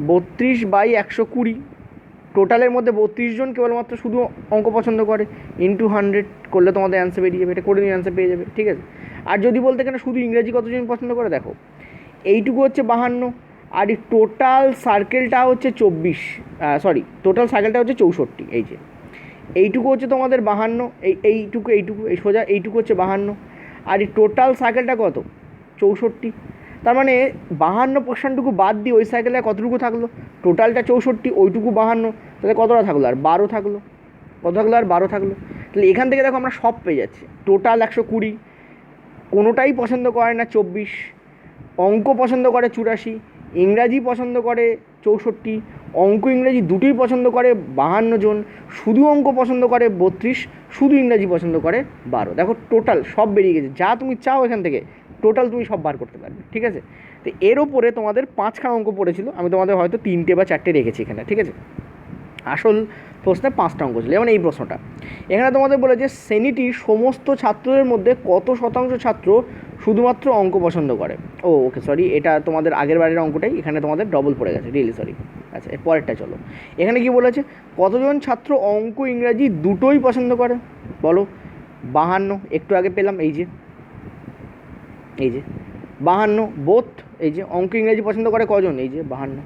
32/120, টোটালের মধ্যে 32 জন কেবলমাত্র শুধু অঙ্ক পছন্দ করে, ইন্টু 100 করলে তোমাদের অ্যান্সার বেরিয়ে যাবে। এটা করে নিয়ে অ্যান্সার পেয়ে যাবে, ঠিক আছে। আর যদি বলতে এখানে শুধু ইংরেজি কতজন পছন্দ করে, দেখো এইটুকু হচ্ছে 52, আর এই টোটাল সার্কেলটা হচ্ছে 24, টোটাল সার্কেলটা হচ্ছে 64, এই যে এইটুকু হচ্ছে তোমাদের 52, এইটুকু এই সোজা এইটুকু হচ্ছে 52, আর এই টোটাল সার্কেলটা কত? 64। তার মানে 52 পোর্শনটুকু বাদ দিয়ে ওই সাইকেলে কতটুকু থাকলো? টোটালটা 64, ওইটুকু 52, তাহলে কতটা থাকলো? আর 12 থাকলো। কত থাকলো? আর 12 থাকলো। তাহলে এখান থেকে দেখো আমরা সব পেয়ে যাচ্ছি। টোটাল 120, কোনোটাই পছন্দ করে না 24, অঙ্ক পছন্দ করে 84, ইংরাজি পছন্দ করে 64, অঙ্ক ইংরাজি দুটোই পছন্দ করে 52 জন, শুধু অঙ্ক পছন্দ করে 32, শুধু ইংরাজি পছন্দ করে 12। দেখো টোটাল সব বেরিয়ে গেছে, যা তুমি চাও এখান থেকে টোটাল তুমি সব বার করতে পারবে, ঠিক আছে। তো এর ওপরে তোমাদের 5খানা অঙ্ক পড়েছিল, আমি তোমাদের হয়তো 3টে বা 4টে রেখেছি এখানে, ঠিক আছে। আসল প্রশ্নে 5টা অঙ্ক ছিল। যেমন এই প্রশ্নটা এখানে তোমাদের বলে যে শ্রেণীটির সমস্ত ছাত্রদের মধ্যে কত শতাংশ ছাত্র শুধুমাত্র অঙ্ক পছন্দ করে। ওকে সরি, এটা তোমাদের আগের বারের অঙ্কটাই, এখানে তোমাদের ডবল পড়ে গেছে, রিয়েলি সরি। আচ্ছা, এর পরেরটা চলো। এখানে কি বলেছে? কতজন ছাত্র অঙ্ক ইংরাজি দুটোই পছন্দ করে? বলো। 52, একটু আগে পেলাম, এই যে 52 বোথ, এই যে অঙ্ক ইংরাজি পছন্দ করে কজন? এই যে 52,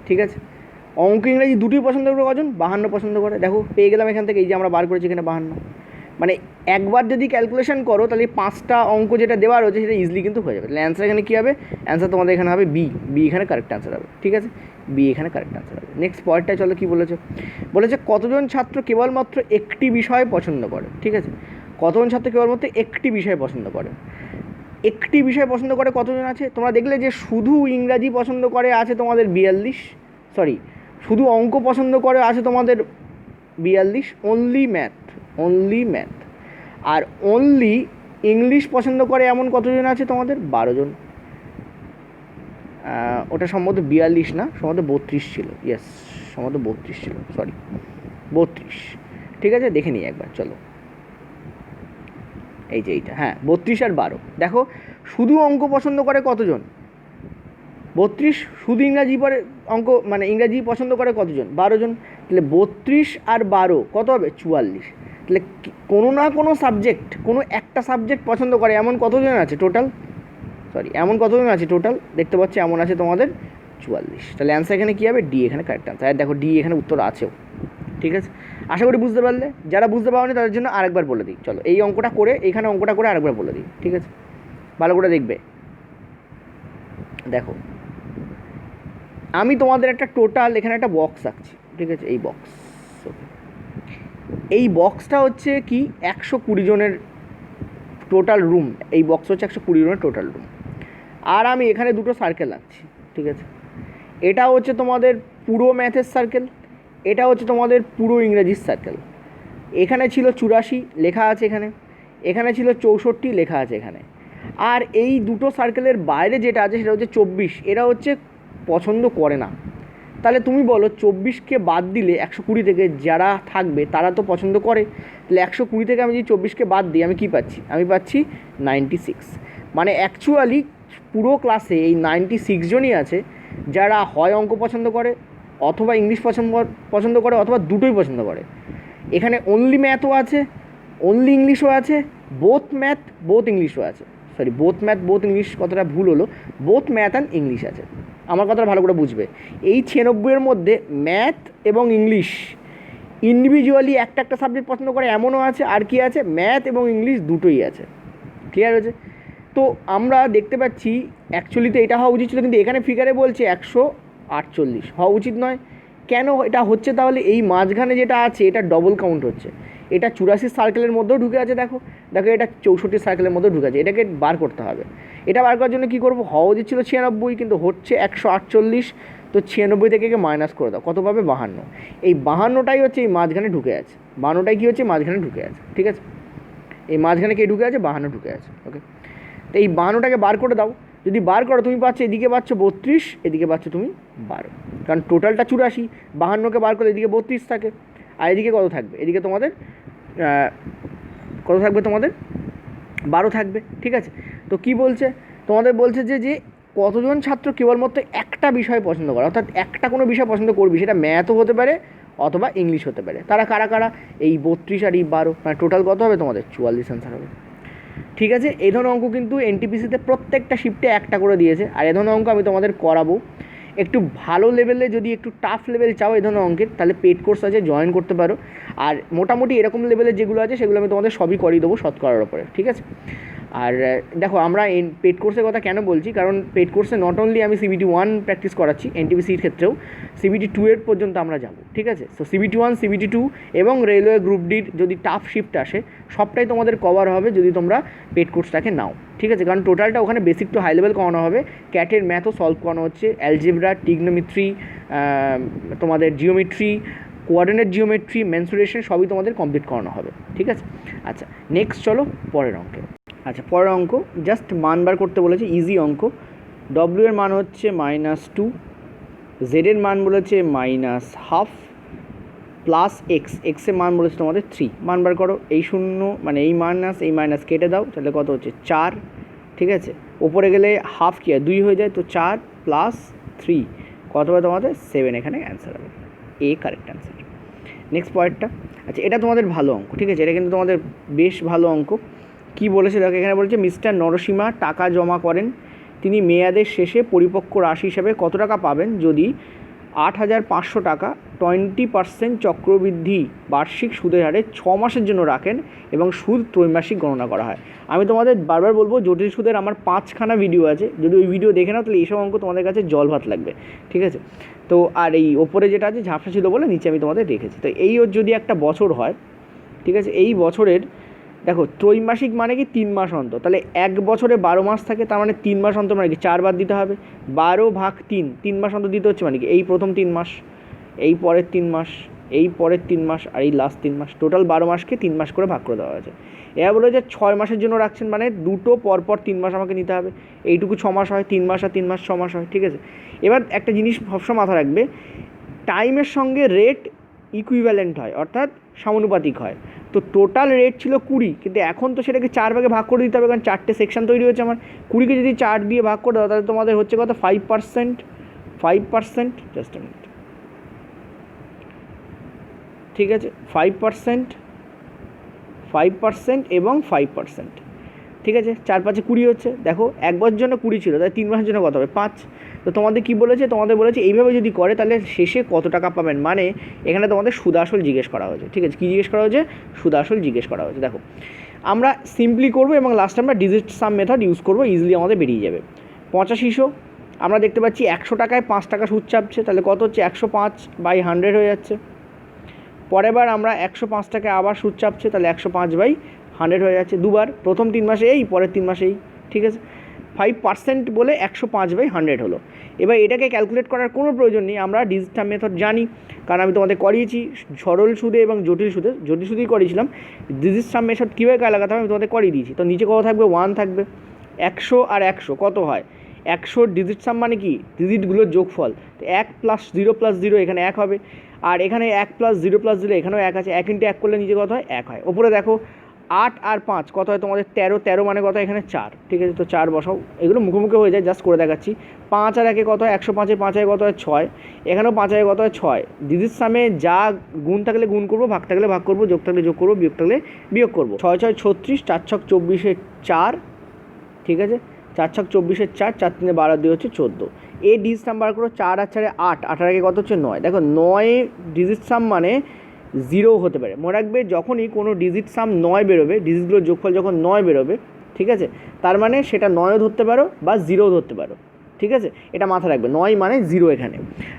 ঠিক আছে। অঙ্ক ইংরাজি দুটোই পছন্দ করে কজন? 52 পছন্দ করে। দেখো পেয়ে গেলাম এখান থেকে, এই যে আমরা বার করেছি এখানে 52। মানে একবার যদি ক্যালকুলেশন করো, তাহলে 5টা অঙ্ক যেটা দেওয়া রয়েছে সেটা ইজিলি কিন্তু হয়ে যাবে। তাহলে অ্যান্সার এখানে কী হবে? অ্যান্সার তোমাদের এখানে হবে বি এখানে কারেক্ট অ্যান্সার হবে, ঠিক আছে, বি এখানে কারেক্ট অ্যান্সার হবে। নেক্সট পয়েন্টটা চলো, কী বলেছে কতজন ছাত্র কেবলমাত্র একটি বিষয় পছন্দ করে, ঠিক আছে। কতজন ছাত্র কেবলমাত্র একটি বিষয় পছন্দ করে? একটি বিষয় পছন্দ করে কতজন আছে? তোমরা দেখলে যে শুধু ইংরাজি পছন্দ করে আছে তোমাদের 42, শুধু অঙ্ক পছন্দ করে আছে তোমাদের 42, অনলি ম্যাথ। আর অনলি ইংলিশ পছন্দ করে এমন কতজন আছে তোমাদের? 12 জন। ওটা সম্ভবত 42 না, সম্ভবত 32 ছিল। ইয়েস, সম্ভবত 32 ছিল, 32, ঠিক আছে। দেখে নিই একবার, চলো। এই যে এইটা, হ্যাঁ 32 আর 12। দেখো শুধু অঙ্ক পছন্দ করে কতজন? 32। শুধু ইংরাজি পরে অঙ্ক মানে ইংরাজি পছন্দ করে কতজন? 12 জন। তাহলে 32 আর 12 কত হবে? 44। তাহলে কোনো না কোনো সাবজেক্ট, কোনো একটা সাবজেক্ট পছন্দ করে এমন কতজন আছে টোটাল? দেখতে পাচ্ছি এমন আছে তোমাদের 44। তাহলে অ্যান্সার এখানে কী হবে? ডি এখানে কারেক্ট অ্যান্সার। আর দেখো ডি এখানে উত্তর আছেও, ঠিক আছে। আশা করি বুঝতে পারলে। যারা বুঝতে পারোনি তাদের জন্য আরেকবার বলে দিই, চলো এই অঙ্কটা করে, এইখানে অঙ্কটা করে আরেকবার বলে দিই, ঠিক আছে, ভালো করে দেখবে। দেখো আমি তোমাদের একটা টোটাল এখানে একটা বক্স আঁকছি, ঠিক আছে, এই বক্স। ওকে, এই বক্সটা হচ্ছে কি 120 জনের টোটাল রুম। এই বক্স হচ্ছে 120 জনের টোটাল রুম। আর আমি এখানে দুটো সার্কেল আঁকছি, ঠিক আছে। এটা হচ্ছে তোমাদের পুরো ম্যাথের সার্কেল, এটা হচ্ছে তোমাদের পুরো ইংরেজির সার্কেল। এখানে ছিল 84 লেখা আছে এখানে, এখানে ছিল 64 লেখা আছে এখানে। আর এই দুটো সার্কেলের বাইরে যেটা আছে সেটা হচ্ছে 24, এরা হচ্ছে পছন্দ করে না। তাহলে তুমি বলো 24কে বাদ দিলে 120 থেকে যারা থাকবে তারা তো পছন্দ করে। তাহলে 120 থেকে আমি যদি 24কে বাদ দিই আমি কী পাচ্ছি? আমি পাচ্ছি 96। মানে অ্যাকচুয়ালি পুরো ক্লাসে এই 96 জনই আছে যারা হয় অঙ্ক পছন্দ করে, অথবা ইংলিশ পছন্দ করে, অথবা দুটোই পছন্দ করে। এখানে অনলি ম্যাথও আছে, অনলি ইংলিশও আছে, বোথ ম্যাথ বোথ ইংলিশও আছে। বোথ ম্যাথ বোথ ইংলিশ কথাটা ভুল হলো, বোথ ম্যাথ অ্যান্ড ইংলিশ আছে। আমার কথাটা ভালো করে বুঝবে। এই 96 এর মধ্যে ম্যাথ এবং ইংলিশ ইন্ডিভিজুয়ালি একটা একটা সাবজেক্ট পছন্দ করে এমনও আছে, আর কি আছে, ম্যাথ এবং ইংলিশ দুটোই আছে। ক্লিয়ার হয়েছে? তো আমরা দেখতে পাচ্ছি অ্যাকচুয়ালি তো এটা হওয়া উচিত ছিল, কিন্তু এখানে ফিগারে বলছে 148 হওয়া উচিত নয়। কেন এটা হচ্ছে তাহলে? এই মাঝখানে যেটা আছে এটা ডবল কাউন্ট হচ্ছে, এটা 84 সার্কেলের মধ্যেও ঢুকে আছে, দেখো দেখো এটা 64 সার্কেলের মধ্যেও ঢুকে আছে, এটাকে বার করতে হবে। এটা বার করার জন্য কী করবো, হওয়া উচিত ছিল 96, কিন্তু হচ্ছে 148, তো 96 থেকে একে মাইনাস করে দাও, কত পাবে, 52। এই 52টাই হচ্ছে এই মাঝখানে ঢুকে আছে, 52টাই কী হচ্ছে, মাঝখানে ঢুকে আছে, ঠিক আছে? এই মাঝখানে কে ঢুকে আছে, 52 ঢুকে আছে। ওকে, তো এই 52টাকে বার করে দাও, যদি বার করো তুমি পাচ্ছ এদিকে পাচ্ছ 32, এদিকে পাচ্ছ তুমি 12, কারণ টোটালটা 84, 52কে বার করলে এদিকে 32 থাকে, আর এদিকে কত থাকবে, এদিকে তোমাদের কত থাকবে, তোমাদের 12 থাকবে, ঠিক আছে? তো কি বলছে, তোমাদের বলছে যে কতজন ছাত্র কেবলমাত্র একটা বিষয় পছন্দ করে, অর্থাৎ একটা কোনো বিষয় পছন্দ করবি, সেটা ম্যাথও হতে পারে অথবা ইংলিশ হতে পারে, তারা কারা কারা, এই 32 আর এই 12, মানে টোটাল কত হবে তোমাদের 44 অ্যান্সার হবে। ঠিক আছে, এই ধরনের অঙ্ক কিন্তু এনটিপিসিতে প্রত্যেকটা শিফটে একটা করে দিয়েছে, আর এই ধরনের অঙ্ক আমি তোমাদের করাবো। একটু ভালো লেভেলে যদি একটু টাফ লেভেল চাও এই ধরনের অঙ্কের, তাহলে পেড কোর্স আছে, জয়েন করতে পারো। আর মোটামুটি এরকম লেভেলের যেগুলো আছে সেগুলো আমি তোমাদের সবই করিয়ে দেবো শতকরার ওপরে, ঠিক আছে? আর দেখো আমরা পেড কোর্সের কথা কেন বলছি, কারণ পেড কোর্সে নট অনলি আমি CBT 1 প্র্যাকটিস করাচ্ছি, এনটিপিসির ক্ষেত্রেও CBT 2 এর পর্যন্ত আমরা যাব, ঠিক আছে? সো CBT 1, CBT 2 এবং রেলওয়ে গ্রুপ ডির যদি টাফ শিফট আসে সবটাই তোমাদের কভার হবে যদি তোমরা পেড কোর্সটাকে নাও, ঠিক আছে? কারণ টোটালটা ওখানে বেসিক টু হাই লেভেল করানো হবে, ক্যাটের ম্যাথও সলভ করানো হচ্ছে, অ্যালজেব্রা, ট্রিগনোমেট্রি, তোমাদের জিওমেট্রি, কোঅর্ডিনেট জিওমেট্রি, মেনসুরেশন সবই তোমাদের কমপ্লিট করানো হবে, ঠিক আছে? আচ্ছা, নেক্সট চলো পরের অঙ্কে। আচ্ছা, পরের অঙ্ক জাস্ট মান বার করতে বলেছে, ইজি অঙ্ক। ডব্লিউ এর মান হচ্ছে -2, জেড এর মান বলেছে -1/2 প্লাস এক্স, এক্সের মান বলেছে তোমাদের 3, মান বার করো। এই শূন্য মানে এই মাইনাস কেটে দাও, তাহলে কত হচ্ছে 4, ঠিক আছে? ওপরে গেলে হাফ কি হয়, 2 হয়ে যায়, তো 4 + 3 কত হবে তোমাদের 7, এখানে অ্যান্সার হবে এ, কারেক্ট অ্যান্সার। নেক্সট পয়েন্টটা, আচ্ছা এটা তোমাদের ভালো অঙ্ক, ঠিক আছে? এটা কিন্তু তোমাদের বেশ ভালো অঙ্ক। কি বলেছে দেখো, এখানে বলেছে মিস্টার নরসিমা টাকা জমা করেন, তিনি মেয়াদের শেষে পরিপক্ক রাশি হিসাবে কত টাকা পাবেন যদি 8,500 টাকা 20% চক্রবৃদ্ধি বার্ষিক সুদের হারে 6 মাসের জন্য রাখেন এবং সুদ ত্রৈমাসিক গণনা করা হয়। আমি তোমাদের বারবার বলবো, জটিল সুদের আমার 5খানা ভিডিও আছে, যদি ওই ভিডিও দেখে নাও তাহলে এইসব অঙ্ক তোমাদের কাছে জল ভাত লাগবে, ঠিক আছে? তো আর এই ওপরে যেটা আছে ঝাপসা ছিল বলে নিচে আমি তোমাদের রেখেছি। তো এই ওর যদি একটা বছর হয়, ঠিক আছে, এই বছরের দেখো ত্রৈমাসিক মানে কি 3 মাস অন্তর, তাহলে এক বছরে 12 মাস থাকে, তার মানে 3 মাস অন্তর মানে কি 4 বার দিতে হবে, 12/3, 3 মাস অন্তর দিতে হচ্ছে, মানে কি এই প্রথম 3 মাস, এই পরের 3 মাস, এই পরের 3 মাস, আর এই লাস্ট 3 মাস, টোটাল 12 মাসকে 3 মাস করে ভাগ করে দেওয়া হয়েছে। এবার বলে যে 6 মাসের জন্য রাখছেন, মানে দুটো পরপর 3 মাস আমাকে নিতে হবে, এইটুকু 6 মাস হয়, 3 মাস আর 3 মাস 6 মাস হয়, ঠিক আছে? এবার একটা জিনিস সবসময় মাথা রাখবে, টাইমের সঙ্গে রেট ইকুইভ্যালেন্ট হয়, অর্থাৎ সমানুপাতিক হয়। তো টোটাল রেট ছিল 20, কিন্তু এখন তো সেটাকে 4 ভাগে ভাগ করে দিতে হবে, কারণ 4টে সেকশন তৈরি হয়েছে আমার। 20কে যদি 4 দিয়ে ভাগ করে দাও তাহলে তোমাদের হচ্ছে কত, 5%, জাস্ট মিনিট, ঠিক আছে, 5% এবং 5%, ঠিক আছে? 4×5 20 হচ্ছে, দেখো এক বছরের জন্য 20 ছিল, তাই 3 মাসের জন্য কত হবে 5। তো তোমাদের কী বলেছে, তোমাদের বলেছে এইভাবে যদি করে তাহলে শেষে কত টাকা পাবেন, মানে এখানে তোমাদের সুদ আসল জিজ্ঞেস করা হয়েছে, ঠিক আছে? কী জিজ্ঞেস করা হয়েছে, সুদ আসল জিজ্ঞেস করা হয়েছে। দেখো আমরা সিম্পলি করবো এবং লাস্টে আমরা ডিজিট সাম মেথড ইউজ করবো, ইজিলি আমাদের বেরিয়ে যাবে। 8500 আমরা দেখতে পাচ্ছি 100 টাকায় 5 টাকা সুদ চাপছে, তাহলে কত হচ্ছে 105/100 হয়ে যাচ্ছে। পরের বার আমরা 105 টাকায় আবার সুদ চাপছে, তাহলে 105/100 হয়ে যাচ্ছে, দুবার, প্রথম 3 মাসে এই, পরের 3 মাসে এই, ঠিক আছে? 5% বলে 105/100 হলো। এবার এটাকে ক্যালকুলেট করার কোনো প্রয়োজন নেই, আমরা ডিজিট সাম মেথড জানি, কারণ আমি তোমাদের করিয়েছি সরল সুদে এবং জটিল সুদেই করিয়েছিলাম। ডিজিট সাম মেথড কীভাবে কাজে লাগাতে হবে আমি তোমাদের করিয়ে দিয়েছি। তো নিচে কত থাকবে, 1 থাকবে, 100 আর 100 কত হয়, 100 ডিজিট সাম মানে কি ডিজিটগুলোর যোগফল, তো 1 + 0 + 0 এখানে 1 হবে, আর এখানে 1 + 0 + 0 এখানেও 1 আছে, 1 × 1 করলে নিচে কত হয় 1 হয়। ওপরে দেখো 8 আর 5 কত হয় তোমাদের 13, 13 মানে কত এখানে 4, ঠিক আছে? তো 4 বসাও, এগুলো মুখোমুখি হয়ে যায়, জাস্ট করে দেখাচ্ছি। 5 আর 1 কত হয় 105, 5 কত হয় 6, এখানেও 5 কত হয় 6। ডিজিট সামে যা গুণ থাকলে গুণ করবো, ভাগ থাকলে ভাগ করবো, যোগ থাকলে যোগ করবো, বিয়োগ থাকলে বিয়োগ করবো। 6 6 36, 4 6 24 4, ঠিক আছে? 4 6 24 4, 4 3 12 2 হচ্ছে 14। ডিজিট সাম বার করো, 4 আর 4 8, 8 আর 1 কত হচ্ছে 9। দেখো 9 ডিজিট সাম মানে জিরোও হতে পারে। মনে রাখবে যখনই কোনো ডিজিট সাম 9 বেরোবে, ডিজিটগুলোর যোগফল যখন 9 বেরোবে, ঠিক আছে, তার মানে সেটা 9ও ধরতে পারো বা 0ও ধরতে পারো, ঠিক আছে, এটা মাথায় রাখবে, 9 মানে 0 এখানে।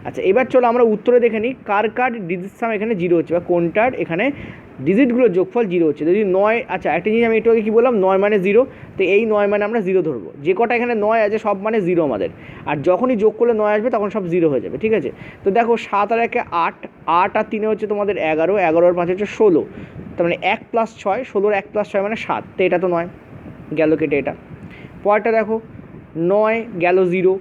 আচ্ছা, এবার চলো আমরা উত্তরে দেখে নিই কার কার ডিজিট সাম এখানে 0 হচ্ছে বা কোনটার এখানে ডিজিটগুলোর যোগফল 0 হচ্ছে। যদি 9, আচ্ছা একটা জিনিস আমি একটু আগে কী বললাম, 9 মানে 0, তো এই 9 মানে আমরা 0 ধরবো। যে কটা এখানে 9 আছে সব মানে 0 আমাদের, আর যখনই যোগ করলে 9 আসবে তখন সব 0 হয়ে যাবে, ঠিক আছে। তো দেখো 7 আর 1 8, 8 আর 3 হচ্ছে তোমাদের 11, 11 আর 5 হচ্ছে 16, তার মানে 1 + 6, 16 1 + 6 মানে 7, তো এটা তো 9 গেল কেটে। এটা পরেরটা দেখো 9 গেল 0,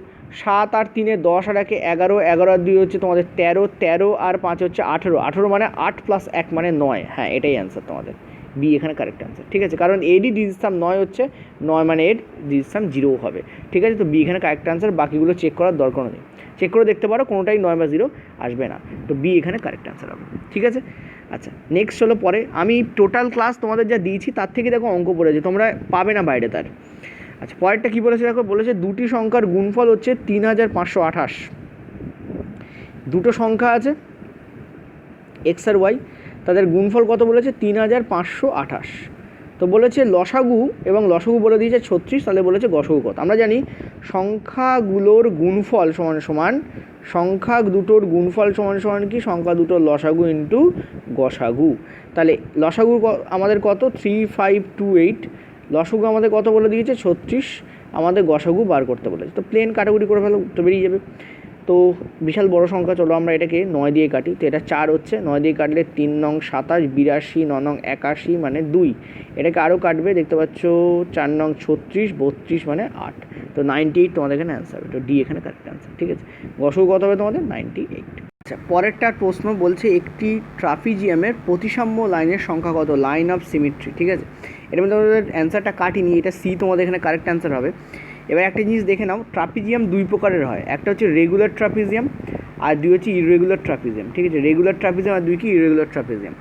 7 আর 3 10 আর 1 11, 11 আর 2 হচ্ছে তোমাদের 13, 13 আর 5 হচ্ছে 18, 18 মানে 8 + 1 মানে 9, হ্যাঁ এটাই অ্যান্সার তোমাদের, বি এখানে কারেক্ট অ্যান্সার, ঠিক আছে, কারণ এডি ডিজিট সাম 9 হচ্ছে, 9 মানে এর ডিজিট সাম 0 হবে, ঠিক আছে। তো বি এখানে কারেক্ট অ্যান্সার, বাকিগুলো চেক করার দরকার নেই, চেক করে দেখতে পারো কোনোটাই 9 বা 0 আসবে না, তো বি এখানে কারেক্ট অ্যান্সার হবে, ঠিক আছে। আচ্ছা নেক্সট চলো পরে, আমি টোটাল ক্লাস তোমাদের যা দিয়েছি তার থেকে দেখো অঙ্ক পড়েছে, তোমরা পাবে না বাইরে তার। আচ্ছা পরেরটা কী বলেছে দেখো, বলেছে দুটি সংখ্যার গুণফল হচ্ছে 3528, দুটো সংখ্যা আছে এক্স আর ওয়াই, তাদের গুণফল কত বলেছে 3528, তো বলেছে লসাগু, এবং লসাগু বলে দিয়েছে 36, তাহলে বলেছে গসাগু কত। আমরা জানি সংখ্যাগুলোর গুণফল সমান সমান, সংখ্যা দুটোর গুণফল সমান সমান কি, সংখ্যা দুটোর লসাগু ইন্টু গসাগু, তাহলে লসাগু আমাদের কত 3528, লসাগু আমাদের কত বলে দিয়েছে 36, আমাদের গসাগু বার করতে বলেছে, তো প্লেন কাটাকুটি করে ফেলো, উত্তর বেরিয়ে যাবে। তো বিশাল বড় সংখ্যা, চলো আমরা এটাকে 9 দিয়ে কাটি, তো এটা 4 হচ্ছে, 9 দিয়ে কাটলে 3 নং 27, 82, 9 নং 81 মানে 2, এটাকে আরও কাটবে দেখতে পাচ্ছ 4 নং 36, 32 মানে 8, তো 98 তোমাদের এখানে অ্যান্সার হবে, তো ডি এখানে কারেক্ট অ্যান্সার, ঠিক আছে। গসাগু কত হবে তোমাদের 98। আচ্ছা পরেরটার প্রশ্ন বলছে একটি ট্রাপিজিয়ামের প্রতিসাম্য লাইনের সংখ্যা কত, লাইন অফ সিমিট্রি, ঠিক আছে। এর মধ্যে তোমাদের অ্যান্সারটা কাটিনি, এটা সি তোমাদের এখানে কারেক্ট অ্যান্সার হবে। এবার একটা জিনিস দেখে নাও, ট্রাপিজিয়াম দুই প্রকারের হয়, একটা হচ্ছে রেগুলার ট্রাপিজিয়াম আর দুই হচ্ছে ইরেগুলার ট্রাপিজিয়াম, ঠিক আছে। রেগুলার ট্রাপিজিয়াম আর দুই কি ইরেগুলার ট্রাপিজিয়াম।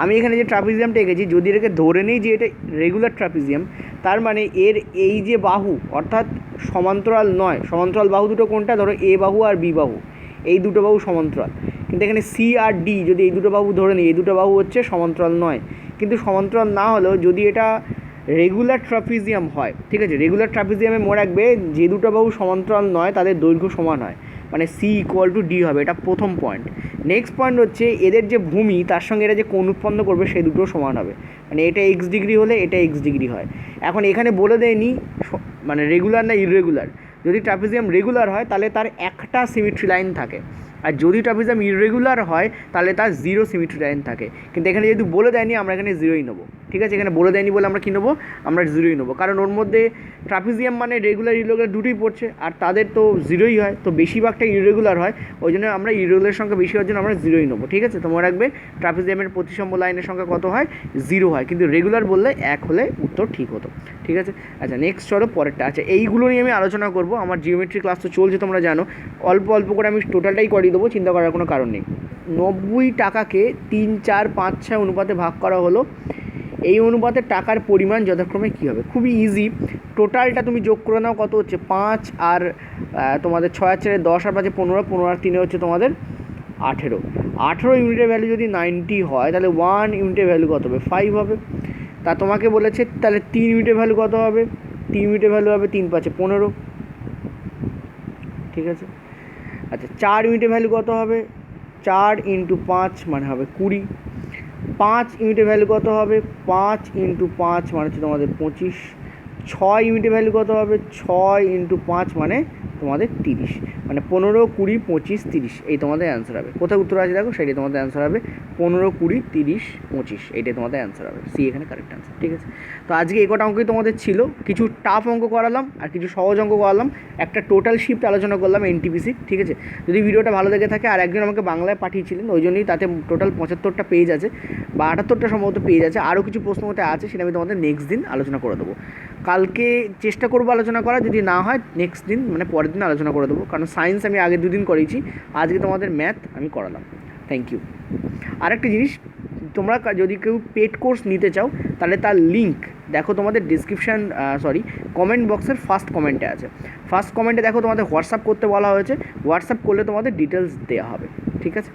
আমি এখানে যে ট্রাপিজিয়ামটা এঁকেছি, যদি এটাকে ধরে নিই যে এটা রেগুলার ট্রাপিজিয়াম, তার মানে এর এই যে বাহু অর্থাৎ সমান্তরাল নয়, সমান্তরাল বাহু দুটো কোনটা, ধরো এ বাহু আর বি বাহু, এই দুটো বাহু সমান্তরাল, কিন্তু এখানে সি আর ডি যদি এই দুটো বাহু ধরে নিই, এই দুটো বাহু হচ্ছে সমান্তরাল নয়, কিন্তু সমান্তরাল না হলেও যদি এটা রেগুলার ট্রাপিজিয়াম হয়, ঠিক আছে, রেগুলার ট্রাপিজিয়ামে মনে রাখবে যে দুটো বাহু সমান্তরাল নয় তাদের দৈর্ঘ্য সমান হয়, মানে সি = ডি হবে, এটা প্রথম পয়েন্ট। নেক্সট পয়েন্ট হচ্ছে এদের যে ভূমি তার সঙ্গে এটা যে কোণ উৎপন্ন করবে সেই দুটো সমান হবে, মানে এটা এক্স ডিগ্রি হলে এটা এক্স ডিগ্রি হয়। এখন এখানে বলে দেয়নি মানে রেগুলার না ইররেগুলার, যদি ট্রাপিজিয়াম রেগুলার হয় তাহলে তার একটা সিমিট্রি লাইন থাকে, আর যদি ট্রাপিজিয়াম ইররেগুলার হয় তাহলে তার 0 সিমিট্রি লাইন থাকে, কিন্তু এখানে যেহেতু বলে দেয়নি আমরা এখানে 0ই নেবো, ঠিক আছে। এখানে বলে দেয়নি বলে আমরা কী নেবো, আমরা 0ই নেবো, কারণ ওর মধ্যে ট্রাপিজিয়াম মানে রেগুলার ইরেগুলার দুটোই পড়ছে, আর তাদের তো 0ই হয়, তো বেশিরভাগটা ইরেগুলার হয়, ওই জন্য আমরা ইরেগুলার সংখ্যা বেশি হওয়ার জন্য আমরা 0ই নেবো, ঠিক আছে। তো মনে রাখবে ট্রাপিজিয়ামের প্রতিসাম্য লাইনের সংখ্যা কত হয়, 0 হয়, কিন্তু রেগুলার বললে 1 হলে উত্তর ঠিক হতো, ঠিক আছে। আচ্ছা নেক্সট চলো পরেরটা। আচ্ছা এইগুলো নিয়ে আমি আলোচনা করবো, আমার জিওমেট্রি ক্লাস তো চলছে তোমরা জানো, অল্প অল্প করে আমি টোটালটাই করিয়ে দেবো, চিন্তা করার কোনো কারণ নেই। 90 টাকাকে 3, 4, 5, 6 অনুপাতে ভাগ করা হলো, এই অনুপাতে টাকার পরিমাণ যথাক্রমে কী হবে, খুবই ইজি, টোটালটা তুমি যোগ করে নাও, কত হচ্ছে 5 আর তোমাদের 6 আর 4 10 আর 5 15, 15 আর 3 হচ্ছে তোমাদের 18, 18 ইউনিটের ভ্যালু যদি 90 হয় তাহলে 1 ইউনিটের ভ্যালু কত হবে 5 হবে, তা তোমাকে বলেছে তাহলে 3 ইউনিটের ভ্যালু কত হবে, 3 ইউনিটের ভ্যালু হবে 3 5 15, ঠিক আছে। আচ্ছা 4 ইউনিটের ভ্যালু কত হবে, 4 × 5 মানে হবে 20, 5 ইউনিটের ভ্যালু কত হবে, 5 × 5 মানে হচ্ছে তোমাদের 25, 6 ইউনিটের ভ্যালু কত হবে, 6 × 5 মানে তোমাদের 30, মানে 15, 20, 25, 30 এই তোমাদের অ্যান্সার হবে। কোথায় উত্তর আছে দেখো, সেটাই তোমাদের অ্যান্সার হবে 15, 20, 30, 25 এইটাই তোমাদের অ্যান্সার হবে, সি এখানে কারেক্ট অ্যান্সার, ঠিক আছে। তো আজকে এই কটা অঙ্কই তোমাদের ছিল, কিছু টাফ অঙ্ক করালাম আর কিছু সহজ অঙ্ক করালাম, একটা টোটাল শিফট আলোচনা করলাম এনটিপিসি, ঠিক আছে। যদি ভিডিওটা ভালো লেগে থাকে, আর একজন আমাকে বাংলায় পাঠিয়েছিলেন, ওই জন্যই তাতে টোটাল 75টা পেজ আছে বা 78টা সম্ভবত পেজ আছে, আরও কিছু প্রশ্ন মতে আছে, সেটা আমি তোমাদের নেক্সট দিন আলোচনা করে দেবো। কালকে চেষ্টা করবো আলোচনা করা, যদি না হয় নেক্সট দিন মানে পরের দিন আলোচনা করে দেবো, কারণ সায়েন্স আমি আগে 2 দিন করেছি, আজকে তোমাদের ম্যাথ আমি করালাম। Thank you. আরেকটা জিনিস, তোমরা যদি কেউ পেড কোর্স নিতে চাও তাহলে তার লিঙ্ক দেখো তোমাদের ডিসক্রিপশান কমেন্ট বক্সের ফার্স্ট কমেন্টে আছে, ফার্স্ট কমেন্টে দেখো তোমাদের হোয়াটসঅ্যাপ করতে বলা হয়েছে, হোয়াটসঅ্যাপ করলে তোমাদের ডিটেলস দেওয়া হবে, ঠিক আছে।